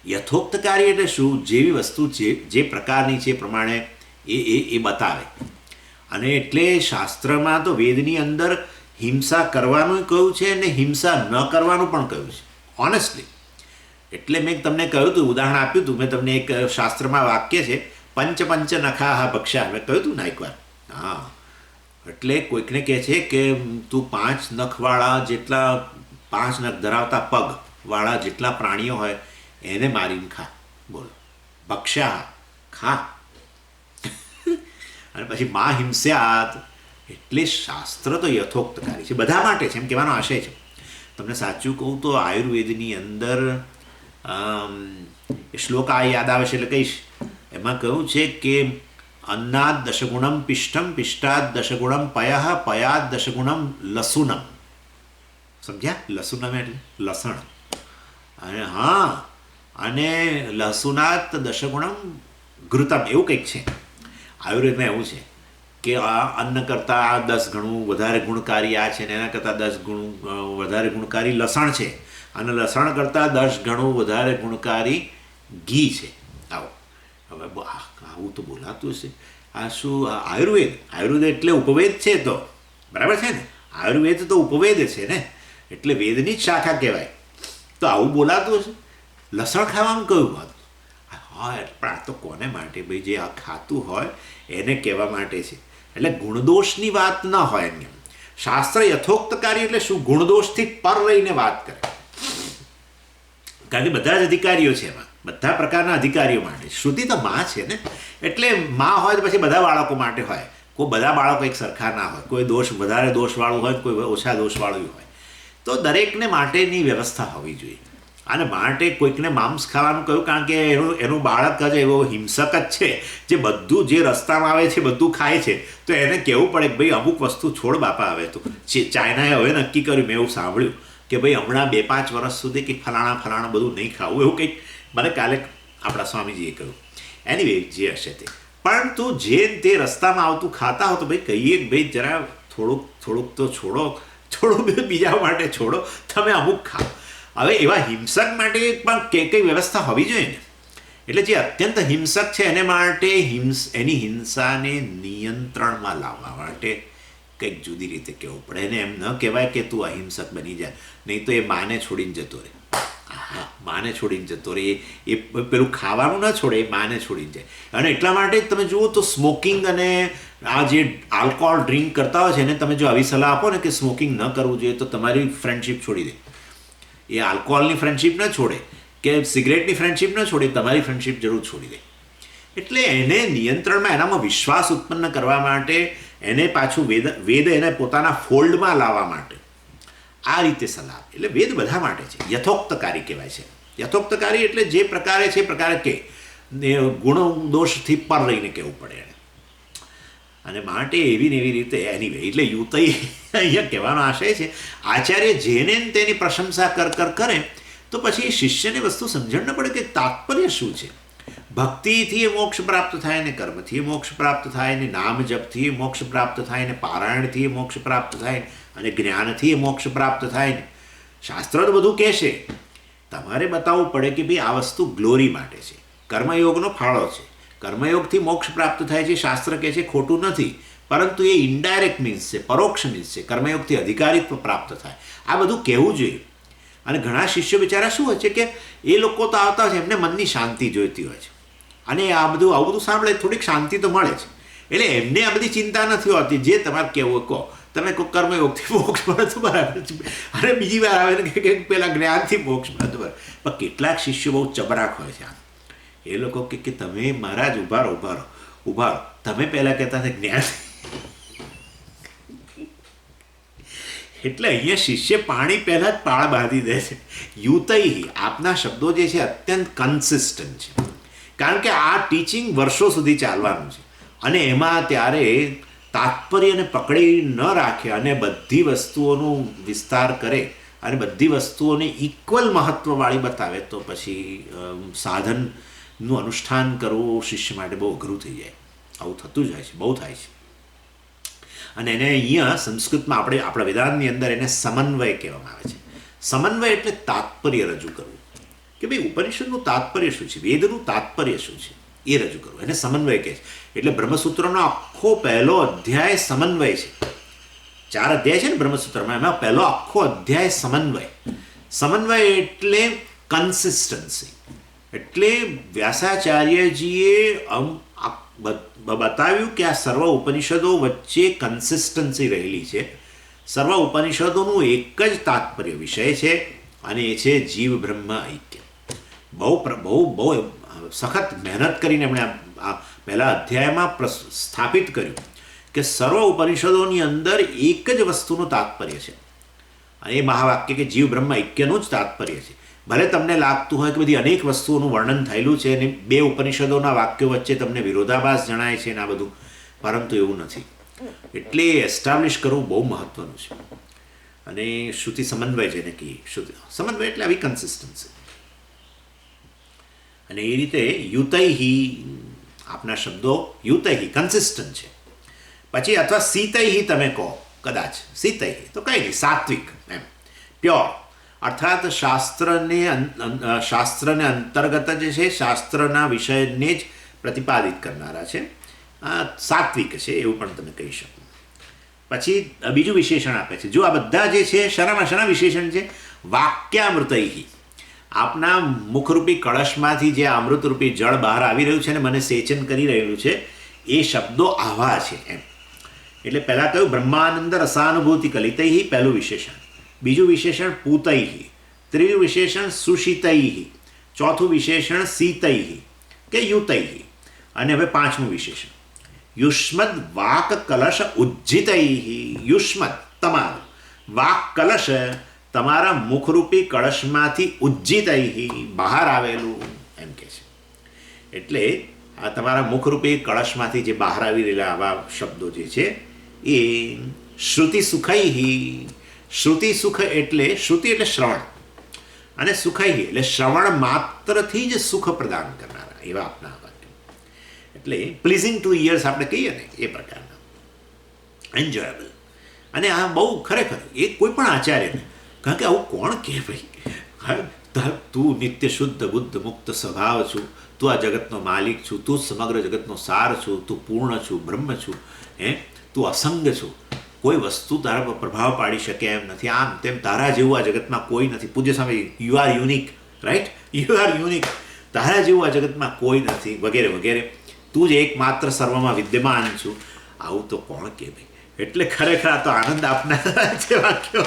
યથોક્તકારી એટલે શું? જેવી વસ્તુ જે પ્રકારની છે એ પ્રમાણે એ બતાવે. અને એટલે શાસ્ત્રમાં તો વેદની અંદર હિંસા કરવાનું કહ્યું છે અને હિંસા ન કરવાનું પણ કહ્યું છે, ઓનેસ્ટલી. એટલે મેં તમને કહ્યું હતું, ઉદાહરણ આપ્યું હતું મેં તમને, એક શાસ્ત્રમાં વાક્ય છે, પંચ પંચ નખા ભક્ષા, મેં કહ્યું હતું ને એકવાર. હા, એટલે કોઈકને કહે છે કે તું 5 નખવાળા જેટલા, 5 નખ ધરાવતા પગવાળા જેટલા પ્રાણીઓ હોય એને મારીને ખા. બોલો, ભક્ષા, ખા. અને પછી મા હિંસ્યાત, એટલે શાસ્ત્ર તો યથોક્તકારી છે, બધા માટે છે એમ કહેવાનો આશય છે. તમને સાચું કહું તો આયુર્વેદની અંદર શ્લોક આ યાદ આવે છે એટલે કહીશ. એમાં કહ્યું છે કે અન્નાદ દશગુણમ પિષ્ઠમ, પિષ્ટાદ દશગુણમ પયઃ, પયાદ દશગુણમ લસુનમ. સમજ્યા? લસુનમ એટલે લસણ. અને હા, અને લસુનાત દશગુણમ ઘૃતમ, એવું કંઈક છે આયુર્વેદમાં. એવું છે કે આ અન્ન કરતાં 10 ગણું વધારે ગુણકારી આ છે, ને એના કરતાં 10 ગણું વધારે ગુણકારી લસણ છે, અને લસણ કરતાં 10 ગણું વધારે ગુણકારી ઘી છે. આવો હવે આવું તો બોલાતું હશે. આ શું આયુર્વેદ? આયુર્વેદ એટલે ઉપવેદ છે તો, બરાબર છે ને? આયુર્વેદ તો ઉપવેદ છે ને, એટલે વેદની જ શાખા કહેવાય. તો આવું બોલાતું હશે? લસણ ખાવાનું કયું વાત? હા, પણ આ તો કોને માટે ભાઈ? જે આ ખાતું હોય એને કહેવા માટે છે. એટલે ગુણદોષની વાત ન હોય એમ. શાસ્ત્ર યથોક્તકારી એટલે શું? ગુણદોષથી પર રહીને વાત કરે. કારણ કે બધા જ અધિકારીઓ છે એમાં, બધા પ્રકારના અધિકારીઓ માટે. શ્રુતિ તો માં છે ને, એટલે માં હોય તો પછી બધા બાળકો માટે હોય. કોઈ બધા બાળકો એક સરખા ના હોય, કોઈ દોષ વધારે દોષવાળું હોય, કોઈ ઓછા દોષવાળું હોય. તો દરેકને માટેની વ્યવસ્થા હોવી જોઈએ. અને માટે કોઈકને માંસ ખાવાનું કહ્યું કારણ કે એનું બાળક જ એવો હિંસક જ છે, જે બધું જે રસ્તામાં આવે છે બધું ખાય છે. તો એને કહેવું પડે કે ભાઈ અમુક વસ્તુ છોડ બાપા. હવે તો ચાઇનાએ હવે નક્કી કર્યું, મેં એવું સાંભળ્યું કે ભાઈ હમણાં 2-5 વર્ષ સુધી કે ફલાણા બધું નહીં ખાવું, એવું કંઈક મને કાલે આપણા સ્વામીજીએ કહ્યું. એનીવે, જે હશે તે. પરંતુ જે તે રસ્તામાં આવતું ખાતા હો તો ભાઈ કહીએ કે ભાઈ જરા થોડુંક તો છોડો, થોડું બીજા માટે છોડો, તમે અમુક ખાઓ. હવે એવા હિંસક માટે પણ કઈ વ્યવસ્થા હોવી જોઈએ ને. એટલે જે અત્યંત હિંસક છે એને માટે એની હિંસાને નિયંત્રણમાં લાવવા માટે કંઈક જુદી રીતે કહેવું પડે. એને એમ ન કહેવાય કે તું અહિંસક બની જાય, નહીં તો એ માને છોડીને જતો રહે. હા, માને છોડીને જતો રહે. એ પેલું ખાવાનું ન છોડે, એ માને છોડીને જાય. અને એટલા માટે જ તમે જુઓ તો સ્મોકિંગ અને આ જે આલ્કોહોલ ડ્રિંક કરતા હોય છે એને તમે જો આવી સલાહ આપો ને કે સ્મોકિંગ ન કરવું જોઈએ, તો તમારી ફ્રેન્ડશિપ છોડી દે. એ આલ્કોહોલની ફ્રેન્ડશિપ ન છોડે કે સિગરેટની ફ્રેન્ડશિપ ન છોડે, તમારી ફ્રેન્ડશિપ જરૂર છોડી દે. એટલે એને નિયંત્રણમાં, એનામાં વિશ્વાસ ઉત્પન્ન કરવા માટે, એને પાછું વેદ એને પોતાના ફોલ્ડમાં લાવવા માટે આ રીતે સલાહ. એટલે વેદ બધા માટે છે, યથોક્તકારી કહેવાય છે. યથોક્તકારી એટલે જે પ્રકારે છે એ પ્રકારે કે ગુણ દોષથી પર રહીને કહેવું પડે એને. અને માટે એવી ને એવી રીતે એનીવે. એટલે યુતઈ અહીંયા કહેવાનો આશય છે, આચાર્ય જેને તેની પ્રશંસા કરે તો પછી એ શિષ્યને વસ્તુ સમજણ ન પડે કે તાત્પર્ય શું છે. ભક્તિથી એ મોક્ષ પ્રાપ્ત થાય ને, કર્મથી એ મોક્ષ પ્રાપ્ત થાય ને, નામ જપથી એ મોક્ષ પ્રાપ્ત થાય ને, પારાયણથી એ મોક્ષ પ્રાપ્ત થાય અને જ્ઞાનથી એ મોક્ષ પ્રાપ્ત થાય ને. શાસ્ત્ર તો બધું કહેશે, તમારે બતાવવું પડે કે ભાઈ આ વસ્તુ ગ્લોરી માટે છે, કર્મયોગનો ફાળો છે. કર્મયોગથી મોક્ષ પ્રાપ્ત થાય છે, શાસ્ત્ર કહે છે ખોટું નથી, પરંતુ એ ઇનડાયરેક્ટ મીન્સ છે, પરોક્ષ મીન્સ છે. કર્મયોગથી અધિકારીત્વ પ્રાપ્ત થાય, આ બધું કહેવું જોઈએ. અને ઘણા શિષ્યો બિચારા શું હોય છે કે એ લોકો તો આવતા હોય છે, એમને મનની શાંતિ જોઈતી હોય છે, અને આવું બધું સાંભળે થોડીક શાંતિ તો મળે છે. એટલે એમને આ બધી ચિંતા નથી હોતી. જે તમારે કહેવું કહો, તમે કોઈ કર્મયોગથી મોક્ષ મળે તો બરાબર છે, અને બીજી વાર આવે ને કે પેલા જ્ઞાનથી મોક્ષ મળે તો બરાબર. પણ કેટલાક શિષ્યો બહુ ચબરાક હોય છે. એ લોકો કે તમે મહારાજ ઉભા રહો, તમે પહેલાં કહેતા હતા જ્ઞાન. એટલે અહીંયા શિષ્ય પાણી પહેલાં જ પાળ બાંધી દે છે. યુતઈ, આપના શબ્દો જે છે અત્યંત કન્સિસ્ટન્ટ છે, કારણ કે આ ટીચિંગ વર્ષો સુધી ચાલવાનું છે. અને એમાં ત્યારે તાત્પર્યને પકડી ન રાખે અને બધી વસ્તુઓનો વિસ્તાર કરે અને બધી વસ્તુઓને ઇક્વલ મહત્ત્વવાળી બતાવે, તો પછી સાધનનું અનુષ્ઠાન કરવું શિષ્ય માટે બહુ અઘરું થઈ જાય. આવું થતું જ હોય છે, બહુ થાય છે. અને એને અહીંયા સંસ્કૃતમાં આપણા વેદાંતની અંદર એને સમન્વય કહેવામાં આવે છે. સમન્વય એટલે તાત્પર્ય રજૂ કરવું કે ભાઈ ઉપનિષદનું તાત્પર્ય શું છે, વેદનું તાત્પર્ય શું છે, એ રજૂ કરવું, એને સમન્વય કહે છે. એટલે બ્રહ્મસૂત્રનો આખો પહેલો અધ્યાય સમન્વય છે. 4 અધ્યાય છે ને બ્રહ્મસૂત્રમાં, એમાં પહેલો આખો અધ્યાય સમન્વય. સમન્વય એટલે કન્સિસ્ટન્સી. એટલે વ્યાસાચાર્યજીએ બતાવ્યું કે આ સર્વ ઉપનિષદો વચ્ચે કન્સિસ્ટન્સી રહેલી છે. સર્વ ઉપનિષદોનું એક જ તાત્પર્ય વિષય છે, અને એ છે જીવ બ્રહ્મ ઐક્ય. બહુ સખત મહેનત કરીને એમણે આ પહેલા અધ્યાયમાં સ્થાપિત કર્યું કે સર્વ ઉપનિષદોની અંદર એક જ વસ્તુનું તાત્પર્ય છે, અને એ મહાવાક્ય કે જીવ બ્રહ્મ ઐક્યનું જ તાત્પર્ય છે. ભલે તમને લાગતું હોય કે બધી અનેક વસ્તુઓનું વર્ણન થયેલું છે અને 2 ઉપનિષદોના વાક્યો વચ્ચે તમને વિરોધાભાસ જણાય છે ને આ બધું, પરંતુ એવું નથી. એટલે એસ્ટાબ્લિશ કરવું બહુ મહત્વનું છે. અને શ્રુતિ સમન્વય જેને કહીએ, શ્રુતિ સમન્વય એટલે આવી કન્સિસ્ટન્સી. અને એ રીતે યુતૈહી, આપના શબ્દો યુતૈહી કન્સિસ્ટન્ટ છે. પછી અથવા સીતૈહી તમે કહો, કદાચ સીતૈહી તો કંઈ નહીં, સાત્વિક એમ, પ્યોર. અર્થાત શાસ્ત્રને અંતર્ગત જે છે, શાસ્ત્રના વિષયને જ પ્રતિપાદિત કરનારા છે, સાત્વિક છે એવું પણ તમે કહી શકો. પછી બીજું વિશેષણ આપે છે. જો આ બધા જે છે શના વિશેષણ છે? વાક્યામૃતૈહી. આપના મુખરૂપી કળશમાંથી જે અમૃતરૂપી જળ બહાર આવી રહ્યું છે ને મને સેચન કરી રહેલું છે, એ શબ્દો આવા છે એમ. એટલે પહેલાં કહ્યું બ્રહ્માનંદ રસાનુભૂતિ કલિતૈહી, પહેલું વિશેષણ. બીજું વિશેષણ પૂતૈહી. ત્રીજું વિશેષણ સુશીતૈહી. ચોથું વિશેષણ શીતૈહી કે યુતૈહી. અને હવે 5મું વિશેષણ યુષ્મદ વાક કલશ ઉજ્જિતૈહી. યુષ્મદ તમારું, વાક કલશ તમારા મુખરૂપી કળશમાંથી ઉજ્જિતૈહી બહાર આવેલું એમ કે છે. એટલે આ તમારા મુખરૂપી કળશમાંથી જે બહાર આવી રહેલા આવા શબ્દો જે છે એ શ્રુતિ સુખૈહી. શ્રુતિ સુખ એટલે શ્રુતિ એટલે શ્રવણ, અને સુખૈહી એટલે શ્રવણ માત્રથી જ સુખ પ્રદાન કરનારા એવા આપના વાક્ય. એટલે પ્લીઝિંગ ટુ ઇયર્સ આપણે કહીએ ને એ પ્રકારના, એન્જોયેબલ. અને આ બહુ ખરેખર એ કોઈ પણ આચાર્યને, કારણ કે આવું કોણ કહે ભાઈ, તું નિત્ય શુદ્ધ બુદ્ધ મુક્ત સ્વભાવ છું, તું આ જગતનો માલિક છું, તું સમગ્ર જગતનો સાર છું, તું પૂર્ણ છું, બ્રહ્મ છું, તું અસંગ છું, કોઈ વસ્તુ તારા પર પ્રભાવ પાડી શકે એમ નથી, આમ તેમ, તારા જેવું આ જગતમાં કોઈ નથી. પૂજ્ય સ્વામી, you are unique, right, you are unique, તારા જેવું આ જગતમાં કોઈ નથી, વગેરે વગેરે, તું જ એકમાત્ર સર્વમાં વિદ્યમાન છું. આવું તો કોણ કે ભાઈ? એટલે ખરેખર આ તો આનંદ આપનારા છે વાક્યો.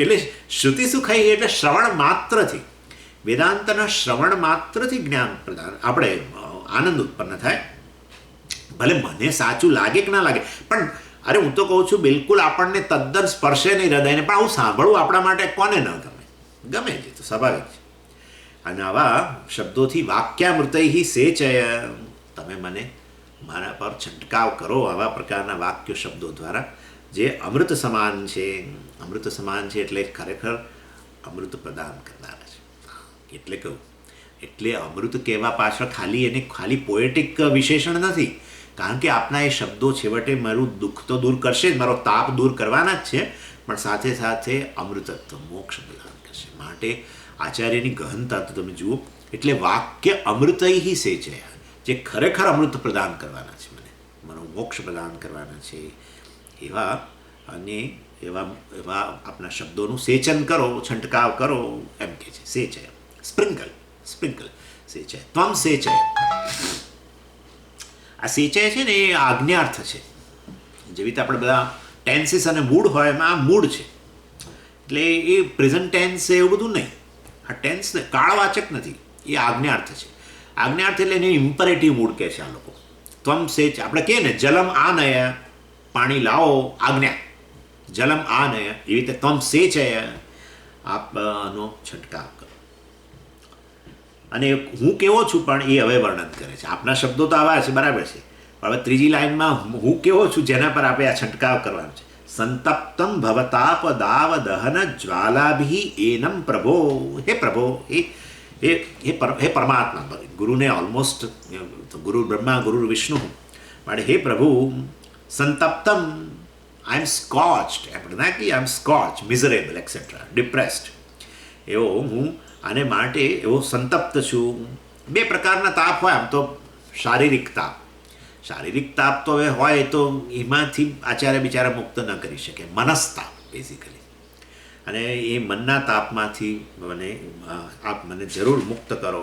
એટલે શ્રુતિ સુખાઈ એટલે શ્રવણ માત્રથી, વેદાંતના શ્રવણ માત્રથી જ્ઞાન પ્રદાન, આપણે આનંદ ઉત્પન્ન થાય. ભલે મને સાચું લાગે કે ના લાગે, પણ અરે હું તો કહું છું બિલકુલ આપણને તદ્દન સ્પર્શે નહીં હૃદયને, પણ આવું સાંભળવું આપણા માટે કોને ન ગમે? ગમે છે, તો સ્વાભાવિક છે. અને આવા શબ્દોથી વાક્યામૃતૈહી સેચય, તમે મને મારા પર છંટકાવ કરો આવા પ્રકારના વાક્ય શબ્દો દ્વારા, જે અમૃત સમાન છે. અમૃત સમાન છે એટલે ખરેખર અમૃત પ્રદાન કરનારા છે. એટલે કહું, એટલે અમૃત કહેવા પાછળ ખાલી પોએટિક વિશેષણ નથી, કારણ કે આપના એ શબ્દો છેવટે મારું દુઃખ તો દૂર કરશે જ, મારો તાપ દૂર કરવાના જ છે, પણ સાથે સાથે અમૃતત્વ, મોક્ષ પ્રદાન કરશે. માટે આચાર્યની ગહનતા તો તમે જુઓ. એટલે વાક્ય અમૃતૈહી સેચય, જે ખરેખર અમૃત પ્રદાન કરવાના છે, મને મોક્ષ પ્રદાન કરવાના છે, એવા અને એવા આપણા શબ્દોનું સેચન કરો, છંટકાવ કરો એમ કે છે. સેચય, સ્પ્રિંકલ સેચય, ત્વમ સેચય. આ સેચય છે ને એ આજ્ઞાર્થ છે. જેવી રીતે આપણે બધા ટેન્સીસ અને મૂડ હોય, એમાં આ મૂડ છે. એટલે એ પ્રેઝન્ટ ટેન્સ છે એવું બધું નહીં. આ ટેન્સ કાળવાચક નથી, એ આજ્ઞાર્થ છે. આજ્ઞાર્થ એટલે એને ઇમ્પરેટિવ મૂડ કહે છે આ લોકો. ત્વમ સેચ, આપણે કહીએ ને જલમ આનય, પાણી લાવો, આજ્ઞા, જલમ આનય, એવી રીતે ત્વમ સેચય, આપનો છંટકાવ કરો. અને હું કેવો છું પણ એ હવે વર્ણન કરે છે. આપના શબ્દો તો આવા છે, બરાબર છે, પણ હવે ત્રીજી લાઈનમાં હું કેવો છું જેના પર આપણે આ છંટકાવ કરવાનો છે. સંતપ્તમ ભવતાપ દાવ દહન જ્વાલાભિ એનમ પ્રભો. હે પ્રભો, હે પરમાત્મા, ગુરુને ઓલમોસ્ટ ગુરુ બ્રહ્મા ગુરુ વિષ્ણુ, માટે હે પ્રભુ, સંતપ્તમ, આઈ એમ સ્કોચ્ડ, આપણે ના કહીએ આઈ એમ સ્કોચ, મિઝરેબલ એક્સેટ્રા, ડિપ્રેસ્ડ, એવો હું આને માટે એવો સંતપ્ત છું. 2 પ્રકારના તાપ હોય, આમ તો શારીરિક તાપ. શારીરિક તાપ તો હવે હોય તો એમાંથી આચાર્ય બિચારા મુક્ત ન કરી શકે. મનસ્તાપ બેઝિકલી. અને એ મનના તાપમાંથી આપ મને જરૂર મુક્ત કરો.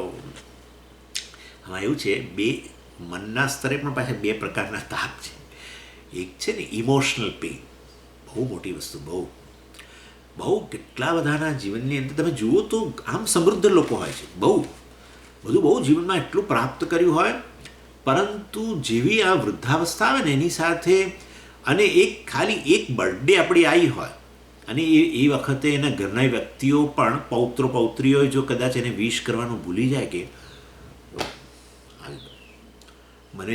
હા, એવું છે, મનના સ્તરે પણ પાછા બે પ્રકારના તાપ છે. એક છે ને ઇમોશનલ પેઇન, બહુ મોટી વસ્તુ. બહુ કેટલા બધાના જીવનની અંદર તમે જુઓ તો આમ સમૃદ્ધ લોકો હોય છે, બહુ જીવનમાં એટલું પ્રાપ્ત કર્યું હોય, પરંતુ જેવી આ વૃદ્ધાવસ્થા આવે ને એની સાથે, અને ખાલી એક બર્થડે આપણી આવી હોય અને એ વખતે એના ઘરના વ્યક્તિઓ પણ પૌત્રીઓ જો કદાચ એને વિશ કરવાનું ભૂલી જાય કે મને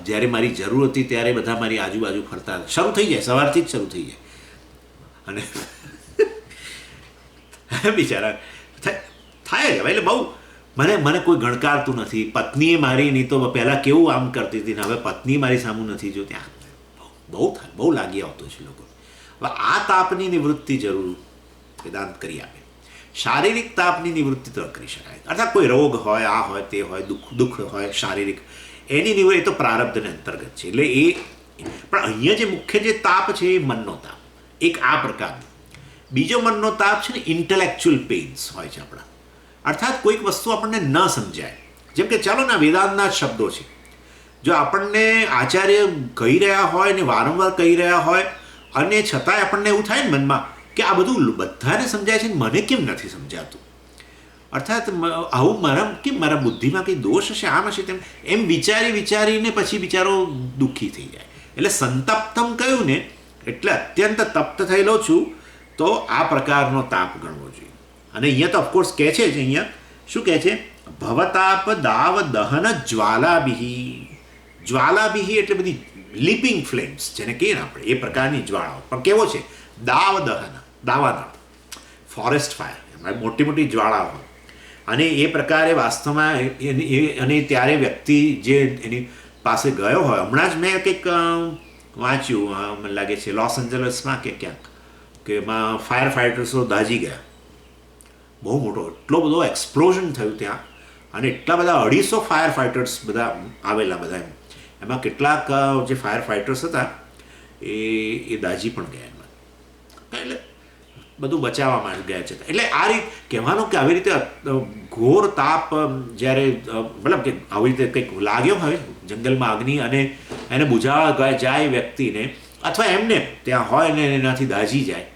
જ્યારે મારી જરૂર હતી ત્યારે બધા મારી આજુબાજુ ફરતા શરૂ થઈ જાય, સવારથી જ શરૂ થઈ જાય. અને બિચારા થાય જ. એટલે બહુ મને કોઈ ગણકારતું નથી. પત્નીએ મારી નહીં તો પહેલાં કેવું આમ કરતી હતી ને હવે પત્ની મારી સામું નથી જો, ત્યાં બહુ લાગી આવતો છે લોકો. હવે આ તાપની નિવૃત્તિ જરૂર વેદાંત કરી આપે. શારીરિક તાપની નિવૃત્તિ તો કરી શકાય, અર્થાત કોઈ રોગ હોય, આ હોય, તે હોય, દુઃખ હોય શારીરિક, એની નિવૃત્તિ એ તો પ્રારબ્ધને અંતર્ગત છે. એટલે પણ અહીંયા જે મુખ્ય જે તાપ છે એ મનનો તાપ, એક આ પ્રકારનો. બીજો મનનો તાપ છે ને ઇન્ટેલેક્ચ્યુઅલ પેઇન્સ હોય છે આપણા. અર્થાત કોઈક વસ્તુ આપણને ન સમજાય. જેમ કે ચાલો ને વેદાંતના જ શબ્દો છે, જો આપણને આચાર્ય કહી રહ્યા હોય ને વારંવાર કહી રહ્યા હોય અને છતાંય આપણને એવું થાય ને મનમાં કે આ બધું બધાને સમજાય છે, મને કેમ નથી સમજાતું. અર્થાત આવું મારા બુદ્ધિમાં કંઈ દોષ હશે, આમ હશે, તેમ એમ વિચારીને પછી બિચારો દુઃખી થઈ જાય. એટલે સંતપ્તમ કહ્યું ને, એટલે અત્યંત તપ્ત થયેલો છું, તો આ પ્રકારનો તાપ ગણવો જોઈએ. અને અહીંયા તો ઓફકોર્સ કહે છે જ, અહીંયા શું કહે છે? ભવતાપ દાવ દહન જ્વાલાભિહી એટલે બધી લીપિંગ ફ્લેમ્સ જેને કહીએ ને આપણે, એ પ્રકારની જ્વાળાઓ. પણ કેવો છે? દાવાનળ, ફોરેસ્ટ ફાયર, મોટી મોટી જ્વાળાઓ હોય. અને એ પ્રકારે વાસ્તવમાં અને ત્યારે વ્યક્તિ જે એની પાસે ગયો હોય, હમણાં જ મેં કંઈક વાંચ્યું, મને લાગે છે લોસ એન્જલસમાં કે ક્યાંક, કે એમાં ફાયર ફાઇટર્સો દાઝી ગયા. બહુ મોટો એટલો બધો એક્સપ્લોઝન થયું ત્યાં, અને એટલા બધા 250 ફાયર ફાઇટર્સ બધા આવેલા બધા. એમાં કેટલાક જે ફાયર ફાઇટર્સ હતા એ દાઝી પણ ગયા એમાં. એટલે બધું બચાવવામાં ગયા છે. એટલે આ રીતે કહેવાનું કે આવી રીતે ઘોર તાપ જ્યારે મતલબ કે આવી રીતે કંઈક લાગ્યો હોય જંગલમાં અગ્નિ અને એને બુઝાવવા જાય વ્યક્તિને, અથવા એમને ત્યાં હોય ને એનાથી દાઝી જાય,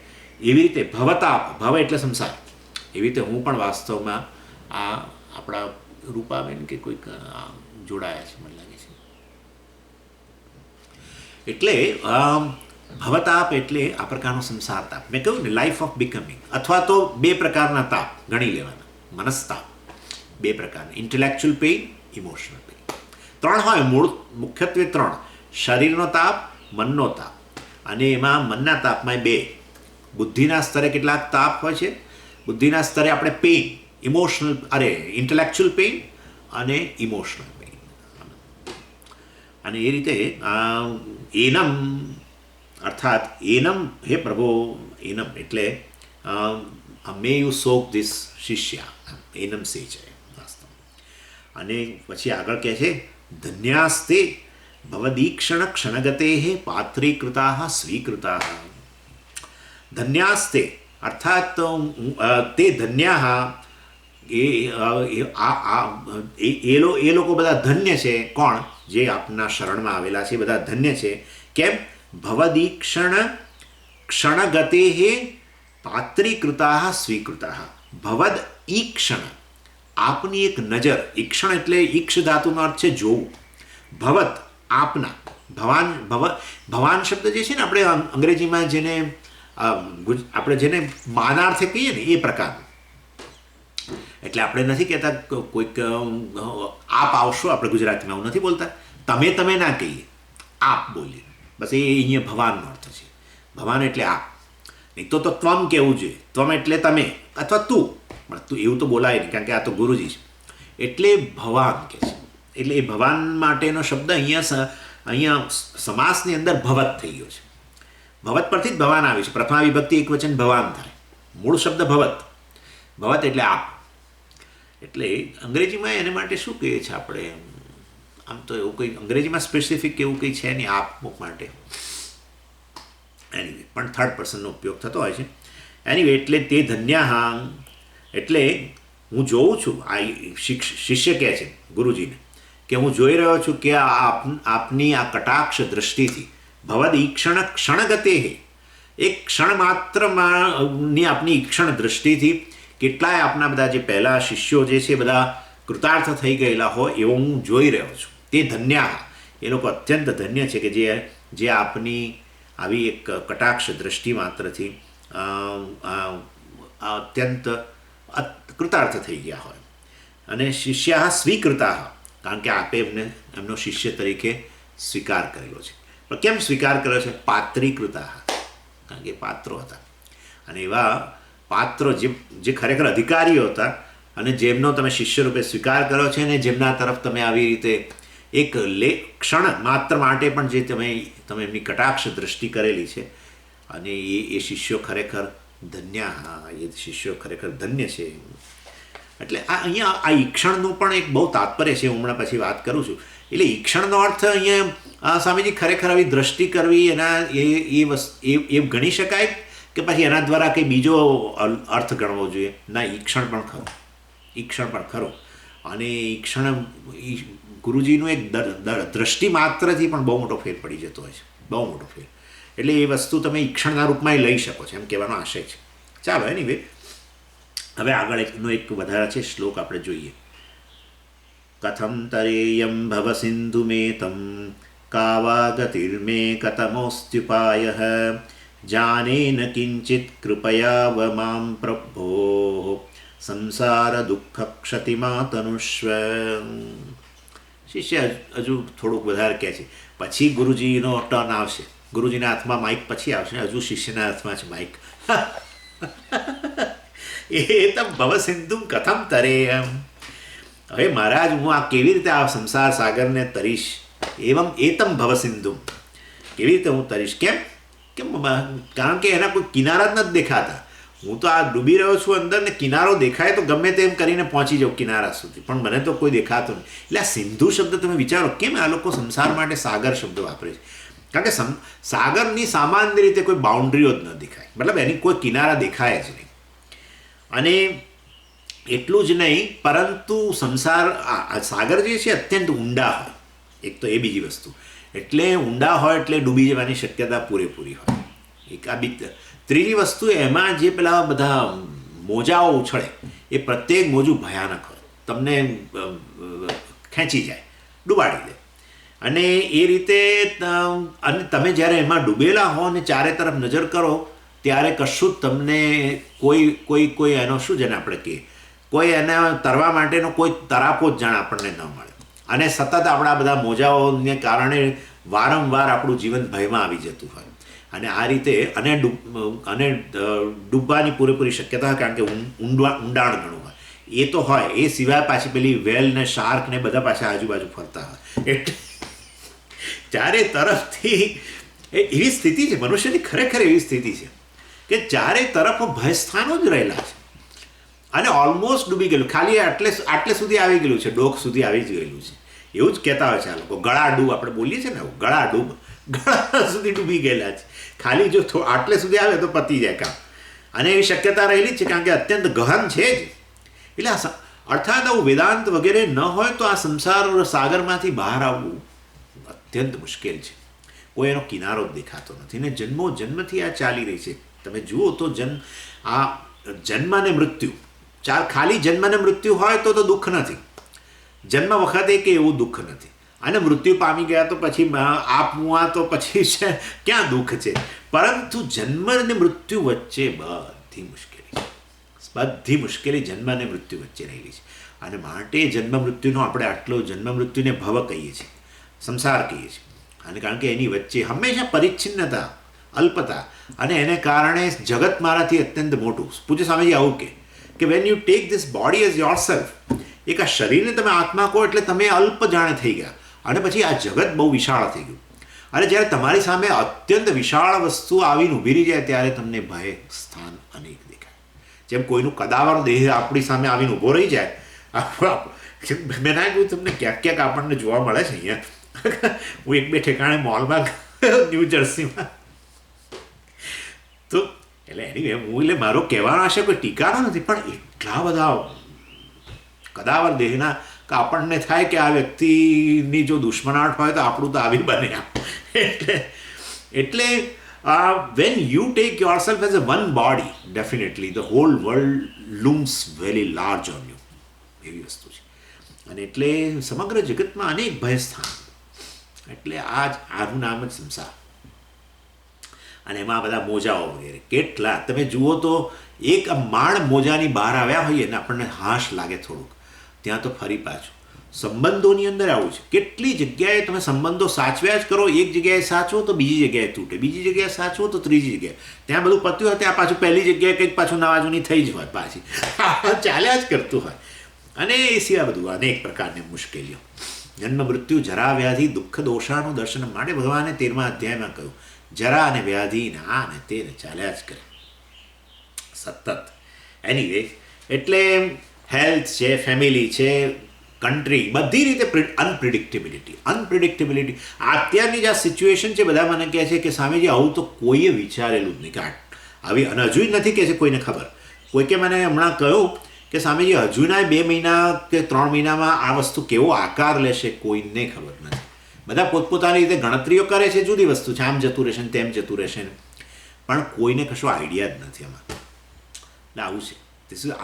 એવી રીતે ભવતાપ, ભવ એટલે સંસાર, એવી રીતે હું પણ વાસ્તવમાં આ આપણા રૂપાબેન કે કોઈક જોડાયા છે મને લાગે છે. એટલે ભવતાપ એટલે આ પ્રકારનો સંસાર તાપ. મેં કહ્યું ને લાઈફ ઓફ બિકમિંગ. અથવા તો બે પ્રકારના તાપ ગણી લેવાના. મનસ્તાપ બે પ્રકારના, ઇન્ટેલેક્ચ્યુઅલ પેઇન, ઇમોશનલ પેઇન. 3 હોય, મુખ્યત્વે 3: શરીરનો તાપ, મનનો તાપ. અને એમાં મનના તાપમાં 2. બુદ્ધિના સ્તરે કેટલાક તાપ હોય છે. બુદ્ધિના સ્તરે આપણે પેઇન, ઇન્ટેલેક્ચ્યુઅલ પેઇન અને ઇમોશનલ પેઇન. અને એ રીતે એનમ, અર્થાત એનમ, હે પ્રભુ, એનમ એટલે મે યુ સોક ધીસ શિષ્યા, એનમ સે છે વાસ્તવ. અને પછી આગળ કહે છે ધન્યાસ્તે ભવદીક્ષણ ક્ષણગતે પાત્રીકૃતા સ્વીકૃતા. ધન્યાસ્તે અર્થાત તે ધન્યા, એ લોકો બધા ધન્ય છે. કોણ? જે આપના શરણમાં આવેલા છે બધા ધન્ય છે. કેમ? ભવદીક્ષણ ક્ષણગતે પાત્રીકૃતા સ્વીકૃતા. ભવદ ઈક્ષણ, આપની એક નજર. ઈક્ષણ એટલે ઈક્ષ ધાતુનો અર્થ છે જોવું. ભવત આપના, ભવાન શબ્દ જે છે ને આપણે અંગ્રેજીમાં જેને જેને માનાર્થે કહીએ ને એ પ્રકારનું. એટલે આપણે નથી કહેતા કોઈક આપ આવશો, આપણે ગુજરાતીમાં એવું નથી બોલતા. તમે ના કહીએ, આપ બોલીએ. બસ એ અહીંયા ભવાનનો અર્થ છે. ભવાન એટલે આપ. નહીં તો ત્વમ કહેવું જોઈએ. ત્વમ એટલે તમે અથવા તું, પણ તું એવું તો બોલાય નહીં, કારણ કે આ તો ગુરુજી છે. એટલે ભવાન કહે છે. એટલે એ ભવાન માટેનો શબ્દ અહીંયા સમાસની અંદર ભવત થઈ ગયો છે. ભવત પરથી જ ભવાન આવ્યું છે. પ્રથમા વિભક્તિ એક વચન ભવાન થાય. મૂળ શબ્દ ભવત. ભવત એટલે આપ. એટલે અંગ્રેજીમાં એને માટે શું કહીએ છીએ આપણે? આમ તો એવું કંઈ અંગ્રેજીમાં સ્પેસિફિક એવું કંઈ છે નહીં આપ માટે. એનીવે પણ થર્ડ પર્સનનો ઉપયોગ થતો હોય છે. એનીવે એટલે તે ધન્યાહાંગ એટલે હું જોઉં છું, આ શિષ્ય કહે છે ગુરુજીને કે હું જોઈ રહ્યો છું કે આપની આ કટાક્ષ દૃષ્ટિથી ભવદ ઈક્ષણ ક્ષણગતે એક ક્ષણ માત્રની આપની ઈક્ષણ દૃષ્ટિથી કેટલાય આપના બધા જે પહેલાં શિષ્યો જે છે બધા કૃતાર્થ થઈ ગયેલા હોય એવો હું જોઈ રહ્યો છું. તે ધન્યા એ લોકો અત્યંત ધન્ય છે કે જે આપની આવી એક કટાક્ષ દૃષ્ટિ માત્રથી અત્યંત કૃતાર્થ થઈ ગયા હોય. અને શિષ્યા સ્વીકૃતા કારણ કે આપે એમનો શિષ્ય તરીકે સ્વીકાર કરેલો છે. પણ કેમ સ્વીકાર કર્યો છે? પાત્રીકૃતા, કારણ કે પાત્રો હતા અને એવા પાત્રો જે ખરેખર અધિકારીઓ હતા અને જેમનો તમે શિષ્ય રૂપે સ્વીકાર કર્યો છે અને જેમના તરફ તમે આવી રીતે એક ક્ષણ માત્ર માટે પણ જે તમે એમની કટાક્ષ દૃષ્ટિ કરેલી છે અને એ શિષ્યો ખરેખર ધન્ય, એ શિષ્યો ખરેખર ધન્ય છે. એટલે અહીંયા આ ઈક્ષણનું પણ એક બહુ તાત્પર્ય છે, હું હમણાં પછી વાત કરું છું. એટલે ઈક્ષણનો અર્થ અહીંયા સ્વામીજી ખરેખર આવી દ્રષ્ટિ કરવી એના એ ગણી શકાય કે પછી એના દ્વારા કંઈ બીજો અર્થ ગણવો જોઈએ? ના, ઈક્ષણ પણ ખરો. અને ઈક્ષણ ગુરુજીનું એક દ્રષ્ટિ માત્રથી પણ બહુ મોટો ફેર પડી જતો હોય છે, બહુ મોટો ફેર. એટલે એ વસ્તુ તમે ઈક્ષણના રૂપમાં લઈ શકો છો, એમ કહેવાનો આશય છે. ચાલો એનીવે હવે આગળ એનો એક વધારે છે શ્લોક આપણે જોઈએ. કથમ તરેયમ ભવ સિંધુ મેતમ કાવા ગતિર્મે કતમોસ્ત્યુપાય જાનેન કિંચિત કૃપયા મામ પ્રભો સંસાર દુઃખ ક્ષતિમાં તનુષ્વ. શિષ્ય હજુ થોડુંક વધારે કહે છે, પછી ગુરુજીનો ટર્ન આવશે. ગુરુજીના હાથમાં માઇક પછી આવશે, હજુ શિષ્યના હાથમાં છે માઇક. એતમ ભવ સિંધુ કથમ તરે એમ. હવે મહારાજ હું આ કેવી રીતે આ સંસાર સાગરને તરીશ? એતમ ભવ સિંધુ કેવી રીતે હું તરીશ? કેમ? કારણ કે એના કોઈ કિનારા જ નથી દેખાતા. હું તો આ ડૂબી રહ્યો છું અંદર ને કિનારો દેખાય તો ગમે તેમ કરીને પહોંચી જાઉં કિનારા સુધી, પણ મને તો કોઈ દેખાતું નહીં. એટલે આ સિંધુ શબ્દ તમે વિચારો કેમ આ લોકો સંસાર માટે સાગર શબ્દ વાપરે છે? કારણ કે સાગરની સામાન્ય રીતે કોઈ બાઉન્ડ્રીઓ જ ન દેખાય, મતલબ એની કોઈ કિનારા દેખાય જ નહીં. અને એટલું જ નહીં, પરંતુ સાગર જે છે અત્યંત ઊંડા હોય. એક તો એ બીજી વસ્તુ, એટલે ઊંડા હોય એટલે ડૂબી જવાની શક્યતા પૂરેપૂરી હોય. એક આ ત્રીજી વસ્તુ, એમાં જે પેલા બધા મોજાઓ ઉછળે એ પ્રત્યેક મોજું ભયાનક હોય, તમને ખેંચી જાય, ડૂબાડી દે. અને એ રીતે અને તમે જ્યારે એમાં ડૂબેલા હો અને ચારે તરફ નજર કરો ત્યારે કશું જ તમને કોઈ એનો શું જેને આપણે કહીએ, કોઈ એને તરવા માટેનો કોઈ તરાપો જ જાણ આપણને ન મળે. અને સતત આપણા બધા મોજાઓને કારણે વારંવાર આપણું જીવન ભયમાં આવી જતું હોય. અને આ રીતે અને ડૂબવાની પૂરેપૂરી શક્યતા હોય, કારણ કે ઊંડાણ ઘણું હોય. એ તો હોય, એ સિવાય પાછી પેલી વેલ ને શાર્ક ને બધા પાછા આજુબાજુ ફરતા હોય. એટલે ચારે તરફથી એવી સ્થિતિ છે મનુષ્યની, ખરેખર એવી સ્થિતિ છે કે ચારે તરફ ભયસ્થાનો જ રહેલા છે અને ઓલમોસ્ટ ડૂબી ગયેલું, ખાલી આટલે સુધી આવી ગયેલું છે, ડોક સુધી આવી જ ગયેલું છે. એવું જ કહેતા હોય છે આ લોકો, ગળા ડૂબ આપણે બોલીએ છીએ ને, ગળા સુધી ડૂબી ગયેલા છે. ખાલી જો આટલે સુધી આવે તો પતી જાય કામ. અને એવી શક્યતા રહેલી જ છે, કારણ કે અત્યંત ગહન છે જ. એટલે અર્થાત આવું વેદાંત વગેરે ન હોય તો આ સંસાર સાગરમાંથી બહાર આવવું અત્યંત મુશ્કેલ છે. કોઈ એનો કિનારો જ દેખાતો નથી ને જન્મથી આ ચાલી રહી છે. તમે જુઓ તો જન્મ અને મૃત્યુ, ખાલી જન્મ અને મૃત્યુ હોય તો દુઃખ નથી. જન્મ વખતે કે એવું દુઃખ નથી, અને મૃત્યુ પામી ગયા તો પછી આપવા તો પછી છે ક્યાં દુઃખ છે. પરંતુ જન્મ અને મૃત્યુ વચ્ચે બધી મુશ્કેલી જન્મ અને મૃત્યુ વચ્ચે રહેલી છે. અને માટે જન્મ મૃત્યુનો આપણે આટલો જન્મ મૃત્યુને ભવ કહીએ છીએ, સંસાર કહીએ છીએ. અને કારણ કે એની વચ્ચે હંમેશા પરિચ્છિન્નતા, અલ્પતા, અને એને કારણે જગત મારાથી અત્યંત મોટું. પૂજ્ય સ્વામીજી આવું કે when you take this body as your self, એક આ શરીરને તમે આત્મા કહો એટલે તમે અલ્પ જાણે થઈ ગયા, અને પછી આ જગત બહુ વિશાળ થઈ ગયું. અને જ્યારે તમારી સામે અત્યંત વિશાળ વસ્તુ આવીને ઊભી રહી જાય ત્યારે તમને ભય સ્થાન અનેક દેખાય. જેમ કોઈનું કદાવર દેહ આપણી સામે આવીને ઊભો રહી જાય મેં ના કહ્યું તમને ક્યાંક ક્યાંક આપણને જોવા મળે છે અહીંયા. હું એક બે ઠેકાણે મોલમાં ન્યૂ જર્સીમાં તો એટલે એની હું એટલે મારો કહેવાનો આશય કોઈ ટીકાનો નથી, પણ એટલા બધા કદાવર દેહના કે આપણને થાય કે આ વ્યક્તિની જો દુશ્મનાટ હોય તો આપણું તો આવી બને. એટલે when you take yourself as a one body, definitely the whole world looms very large on you. એવી વસ્તુ છે. અને એટલે સમગ્ર જગતમાં અનેક ભયસ્થાન, એટલે આનું નામ જ સંસાર. અને એમાં બધા મોજાઓ વગેરે કેટલા તમે જુઓ તો એક માણ મોજાની બહાર આવ્યા હોઈએ ને આપણને હાશ લાગે થોડુંક, ત્યાં તો ફરી પાછું સંબંધોની અંદર આવું છે. કેટલી જગ્યાએ તમે સંબંધો સાચવ્યા જ કરો, એક જગ્યાએ સાચવો તો બીજી જગ્યાએ તૂટે, બીજી જગ્યાએ સાચવો તો ત્રીજી જગ્યાએ, ત્યાં બધું પત્યું હોય ત્યાં પાછું પહેલી જગ્યાએ કંઈક પાછું નવા જૂની થઈ જ હોય, પાછી ચાલ્યા જ કરતું હોય. અને એ સિવાય બધું અનેક પ્રકારની મુશ્કેલીઓ, જન્મ મૃત્યુ જરા વ્યાધિ દુઃખ દોષાનું દર્શન માટે ભગવાને 13મા અધ્યાયમાં કહ્યું જરા અને વ્યાધિ ને આ ને તે ચાલ્યા જ કરે સતત. એનીવે એટલે હેલ્થ છે, ફેમિલી છે, કન્ટ્રી, બધી રીતે અનપ્રિડિક્ટેબિલિટી. અત્યારની જે આ સિચ્યુએશન છે, બધા મને કહે છે કે સામેજી આવું તો કોઈએ વિચારેલું જ નહીં કે આવી, અને હજુ નથી કહે છે કોઈને ખબર. કોઈકે મને હમણાં કહ્યું કે સામેજી હજુના 2 મહિના કે 3 મહિનામાં આ વસ્તુ કેવો આકાર લેશે કોઈને ખબર નથી. બધા પોતપોતાની રીતે ગણતરીઓ કરે છે, જુદી વસ્તુ છે, આમ જતું રહેશે ને તેમ જતું રહેશે ને, પણ કોઈને કશો આઈડિયા જ નથી એમાં. એટલે આવું છે,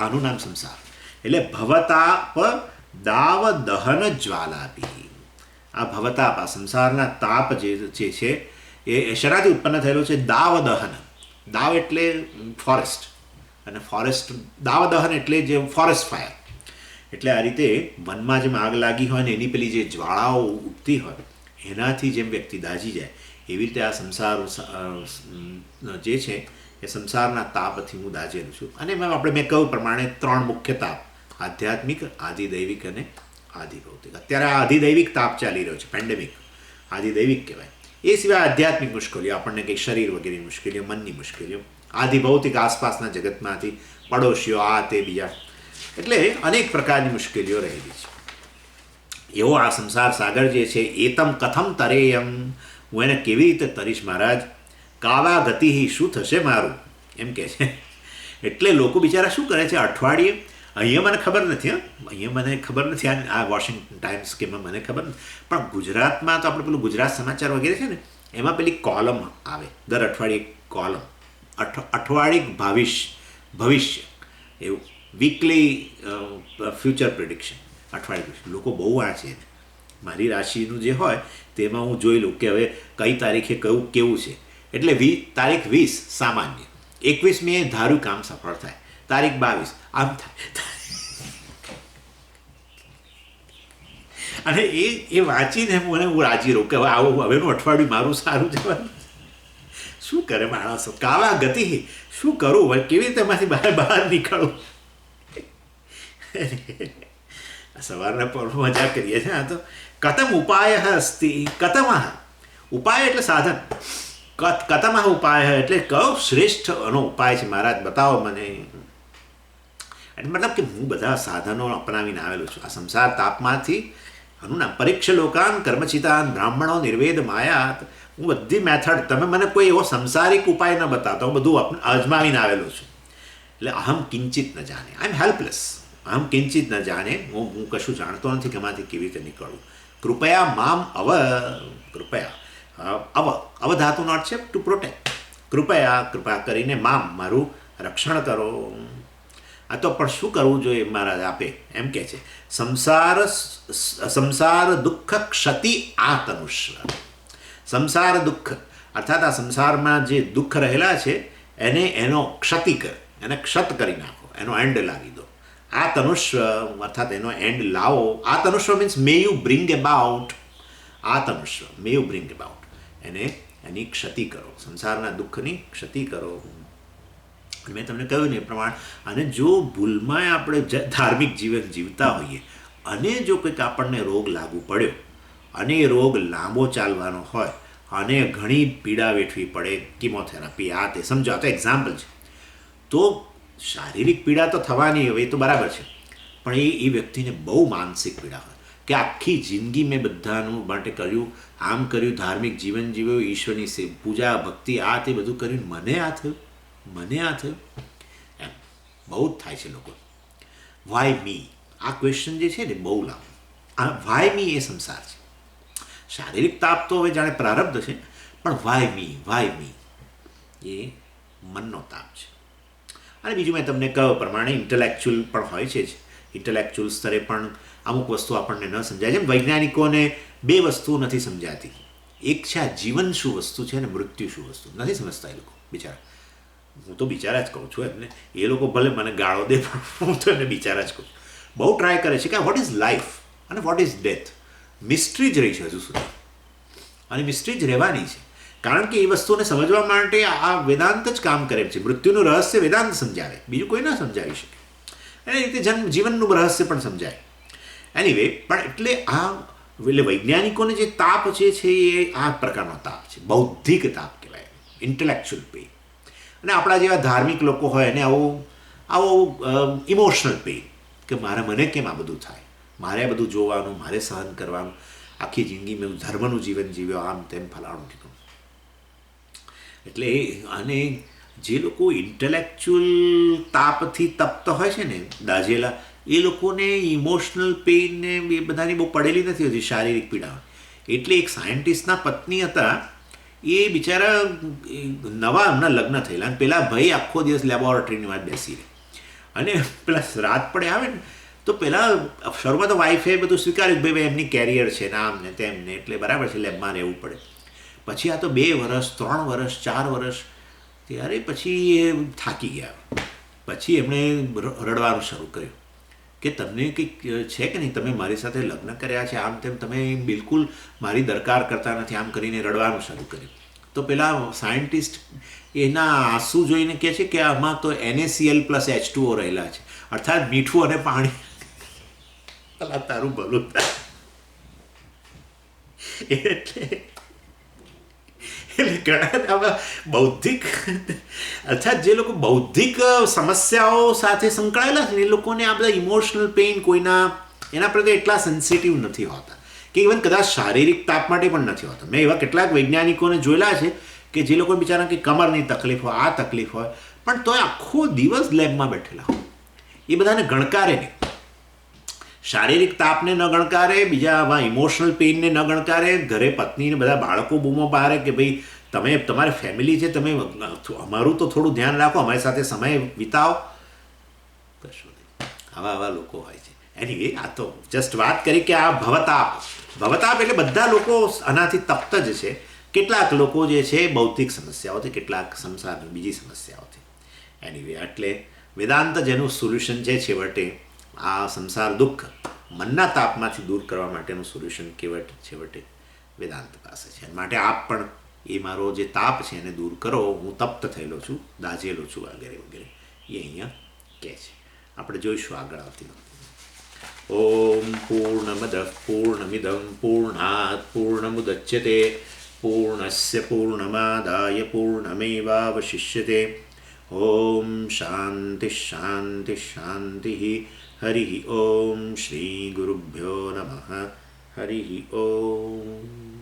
આનું નામ સંસાર. એટલે ભવતાપ દાવ દહન જ્વાલાપી. આ ભવતાપ, આ સંસારના તાપ જે છે એ શરાથી ઉત્પન્ન થયેલો છે. દાવ દહન, દાવ એટલે ફોરેસ્ટ, અને ફોરેસ્ટ દાવ દહન એટલે જે ફોરેસ્ટ ફાયર. એટલે આ રીતે વનમાં જેમ આગ લાગી હોય ને એની પેલી જે જ્વાળાઓ ઉઠતી હોય એનાથી જેમ વ્યક્તિ દાઝી જાય, એવી રીતે આ સંસાર જે છે એ સંસારના તાપથી હું દાઝેલું છું. અને મેં કહ્યું પ્રમાણે 3 મુખ્ય તાપ, આધ્યાત્મિક, આધિદૈવિક અને આધિભૌતિક. અત્યારે આ આધિદૈવિક તાપ ચાલી રહ્યો છે, પેન્ડેમિક, આધિદૈવિક કહેવાય. એ સિવાય આધ્યાત્મિક મુશ્કેલીઓ, આપણને કંઈક શરીર વગેરેની મુશ્કેલીઓ, મનની મુશ્કેલીઓ. આધિભૌતિક આસપાસના જગતમાંથી, પડોશીઓ, આ તે બીજા, એટલે અનેક પ્રકારની મુશ્કેલીઓ રહેલી છે. એવો આ સંસાર સાગર જે છે, એતમ કથમ તરેયમ, હું એને કેવી રીતે તરીશ મહારાજ, કાવા ગતિ શું થશે મારું, એમ કે છે. એટલે લોકો બિચારા શું કરે છે, અઠવાડિયે, અહીંયા મને ખબર નથી, આ વોશિંગ્ટન ટાઈમ્સ કે મને ખબર નથી, પણ ગુજરાતમાં તો આપણે પેલું ગુજરાત સમાચાર વગેરે છે ને, એમાં પેલી કોલમ આવે દર અઠવાડિયે, કોલમ અઠવાડિક ભવિષ્ય એવું, વીકલી ફ્યુચર પ્રિડિક્શન, અઠવાડિયું. લોકો બહુ વાંચે. મારી રાશિનું જે હોય તેમાં હું જોઈ લઉં કે હવે કઈ તારીખે કયું કેવું છે. એટલે તારીખ 20 સામાન્ય, 21 મેં ધાર્યું કામ સફળ થાય, તારીખ 22 આમ થાય. અને એ વાંચીને હું રાજી રહું કે હવે હવેનું અઠવાડિયું મારું સારું જવાનું. શું કરે માણસો, કાવા ગતિ, શું કરું હવે, કેવી રીતે એમાંથી બહાર નીકળું. સવારના પર મજા કરીએ છીએ. આ તો કથમ ઉપાય અસ્તિ, કથમ ઉપાય એટલે સાધન, કથમ ઉપાય એટલે કયો શ્રેષ્ઠ એનો ઉપાય છે મહારાજ, બતાવો મને. એટલે મતલબ કે હું બધા સાધનો અપનાવીને આવેલો છું આ સંસાર તાપમાંથી. આનું નામ પરીક્ષ લોકાન કર્મચિતાન બ્રાહ્મણો નિર્વેદ માયાત. હું બધી મેથડ, તમે મને કોઈ એવો સંસારિક ઉપાય ન બતાવતો, હું બધું અજમાવીને આવેલો છું. એટલે અહમ કિંચિત ન જાણે, આઈ એમ હેલ્પલેસ. અહમ કિંચિત ન જાણે, હું કશું જાણતો નથી કે એમાંથી કેવી રીતે નીકળવું. કૃપયા મામ અવ ધાતુનો અર્થ છે ટુ પ્રોટેક્ટ. કૃપા કરીને મારું રક્ષણ કરો. આ તો પણ શું કરવું જોઈએ મહારાજ આપે, એમ કે છે સંસાર દુઃખ ક્ષતિ આતનુષ્વ. સંસાર દુઃખ અર્થાત આ સંસારમાં જે દુઃખ રહેલા છે એનો ક્ષતિ કર, એને ક્ષત કરી નાખો, એનો એન્ડ લાવી દો. આ તનુષ્વ અર્થાત એનો એન્ડ લાવો. આ તનુષ્વ means may you bring about. આ તનુષ્વ મે યુ બ્રિંગ અબાઉટ, એની ક્ષતિ કરો, સંસારના દુઃખની ક્ષતિ કરો. મેં તમને કહ્યું ને એ પ્રમાણે. અને જો ભૂલમાં આપણે ધાર્મિક જીવન જીવતા હોઈએ અને જો કંઈક આપણને રોગ લાગુ પડ્યો અને એ રોગ લાંબો ચાલવાનો હોય અને ઘણી પીડા વેઠવી પડે, કિમોથેરાપી, આ તે, સમજો આ તો એક્ઝામ્પલ છે, તો શારીરિક પીડા તો થવાની હવે એ તો બરાબર છે, પણ એ વ્યક્તિને બહુ માનસિક પીડા હોય કે આખી જિંદગી મેં બધાનું માટે કર્યું, આમ કર્યું, ધાર્મિક જીવન જીવ્યું, ઈશ્વરની પૂજા ભક્તિ આ તે બધું કર્યું, મને આ થયું, મને આ થયું, એમ બહુ જ થાય છે લોકો. વાય મી, આ ક્વેશ્ચન જે છે ને બહુ લાંબો. આ વાય મી એ સંસાર છે. શારીરિક તાપ તો હવે જાણે પ્રારબ્ધ છે, પણ વાય મી એ મનનો તાપ છે. અને બીજું મેં તમને કહ્યું પ્રમાણે ઇન્ટેલેક્ચ્યુઅલ પણ હોય છે જ. ઇન્ટેલેક્ચ્યુઅલ સ્તરે પણ અમુક વસ્તુ આપણને ન સમજાય. જેમ વૈજ્ઞાનિકોને બે વસ્તુ નથી સમજાતી. એક છે આ જીવન શું વસ્તુ છે અને મૃત્યુ શું વસ્તુ નથી સમજતા એ લોકો બિચારા. હું તો બિચારા જ કહું છું એમને. એ લોકો ભલે મને ગાળો દે પણ હું તો એને બિચારા જ કહું છું. બહુ ટ્રાય કરે છે કે વોટ ઇઝ લાઈફ અને વોટ ઇઝ ડેથ. મિસ્ટ્રી જ રહી છે હજુ સુધી, અને મિસ્ટ્રી જ રહેવાની છે. કારણ કે એ વસ્તુને સમજવા માટે આ વેદાંત જ કામ કરે છે. મૃત્યુનું રહસ્ય વેદાંત સમજાવે, બીજું કોઈ ના સમજાવી શકે. એ રીતે જીવનનું રહસ્ય પણ સમજાય. એનીવે, પણ એટલે વૈજ્ઞાનિકોને જે તાપ છે એ આ પ્રકારનો તાપ છે, બૌદ્ધિક તાપ કહેવાય, ઇન્ટેલેક્ચ્યુઅલ પેઇન. અને આપણા જેવા ધાર્મિક લોકો હોય એને આવું ઇમોશનલ પેઇન કે મને કેમ આ બધું થાય, મારે આ બધું જોવાનું, મારે સહન કરવાનું, આખી જિંદગી મેં ધર્મનું જીવન જીવ્યો, આમ તેમ ફલાણું કીધું. એટલે અને જે લોકો ઇન્ટેલેક્ચ્યુઅલ તાપથી તપ્ત હોય છે ને, દાઝેલા, એ લોકોને ઇમોશનલ પેઇન ને એ બધાની બહુ પડેલી નથી હોતી, શારીરિક પીડા. એટલે એક સાયન્ટિસ્ટના પત્ની હતા, એ બિચારા નવા એમના લગ્ન થયેલા, અને પેલા ભાઈ આખો દિવસ લેબોરેટરીની વાત બેસી રહે, અને પેલા રાત પડે આવે ને તો પહેલાં શરૂમાં તો વાઈફે બધું સ્વીકાર્યું કે ભાઈ એમની કેરિયર છે ને આમ ને તેમ ને, એટલે બરાબર છે લેબમાં રહેવું પડે. પછી આ તો 2 વર્ષ 3 વર્ષ 4 વર્ષ, ત્યારે પછી એ થાકી ગયા. પછી એમણે રડવાનું શરૂ કર્યું કે તમને કંઈક છે કે નહીં, તમે મારી સાથે લગ્ન કર્યા છે, આમ તેમ, તમે બિલકુલ મારી દરકાર કરતા નથી, આમ કરીને રડવાનું શરૂ કર્યું. તો પેલા સાયન્ટિસ્ટ એના આંસુ જોઈને કહે છે કે આમાં તો NaCl + H2O રહેલા છે, અર્થાત મીઠું અને પાણી. પેલા તારું ભલું થાય. એટલે ઘણા આવા બૌદ્ધિક, અર્થાત જે લોકો બૌદ્ધિક સમસ્યાઓ સાથે સંકળાયેલા છે ને, એ લોકોને આ બધા ઇમોશનલ પેઇન કોઈના એના પ્રત્યે એટલા સેન્સિટિવ નથી હોતા, કે ઇવન કદાચ શારીરિક તાપ માટે પણ નથી હોતા. મેં એવા કેટલાક વૈજ્ઞાનિકોને જોયેલા છે કે જે લોકો બિચારા કંઈ કમરની તકલીફ હોય, આ તકલીફ હોય, પણ તોય આખો દિવસ લેબમાં બેઠેલા હોય. એ બધાને ગણકારે નહીં. શારીરિક તાપને ન ગણકારે, બીજા આવા ઇમોશનલ પેઇનને ન ગણકારે, ઘરે પત્નીને બધા બાળકો બૂમો પાડે કે ભાઈ તમે, તમારી ફેમિલી છે, તમે અમારું તો થોડું ધ્યાન રાખો, અમારી સાથે સમય વિતાવો. કશું નહીં. આવા લોકો હોય છે. એનીવે, આ તો જસ્ટ વાત કરી કે આ ભવતાપ એટલે બધા લોકો આનાથી તપ્ત જ છે. કેટલાક લોકો જે છે બૌદ્ધિક સમસ્યાઓથી, કેટલાક સંસારની બીજી સમસ્યાઓથી. એનીવે, એટલે વેદાંત જેનું સોલ્યુશન છે છેવટે આ સંસાર દુઃખ મનના તાપમાંથી દૂર કરવા માટેનું સોલ્યુશન છેવટે વેદાંત પાસે છે. માટે આપ પણ એ મારો જે તાપ છે એને દૂર કરો, હું તપ્ત થયેલો છું, દાઝેલો છું, વગેરે વગેરે, એ અહીંયા કહે છે. આપણે જોઈશું આગળ આવતી વખતે. ઓમ પૂર્ણમદ પૂર્ણમિદં પૂર્ણાત પૂર્ણમુદચ્યતે પૂર્ણસ્ય પૂર્ણમાદાય પૂર્ણમેવાવશિષ્યતે. ઓમ શાંતિ શાંતિ શાંતિ. હરિ ઓમ. શ્રી ગુરુભ્યો નમઃ. હરિ ઓમ.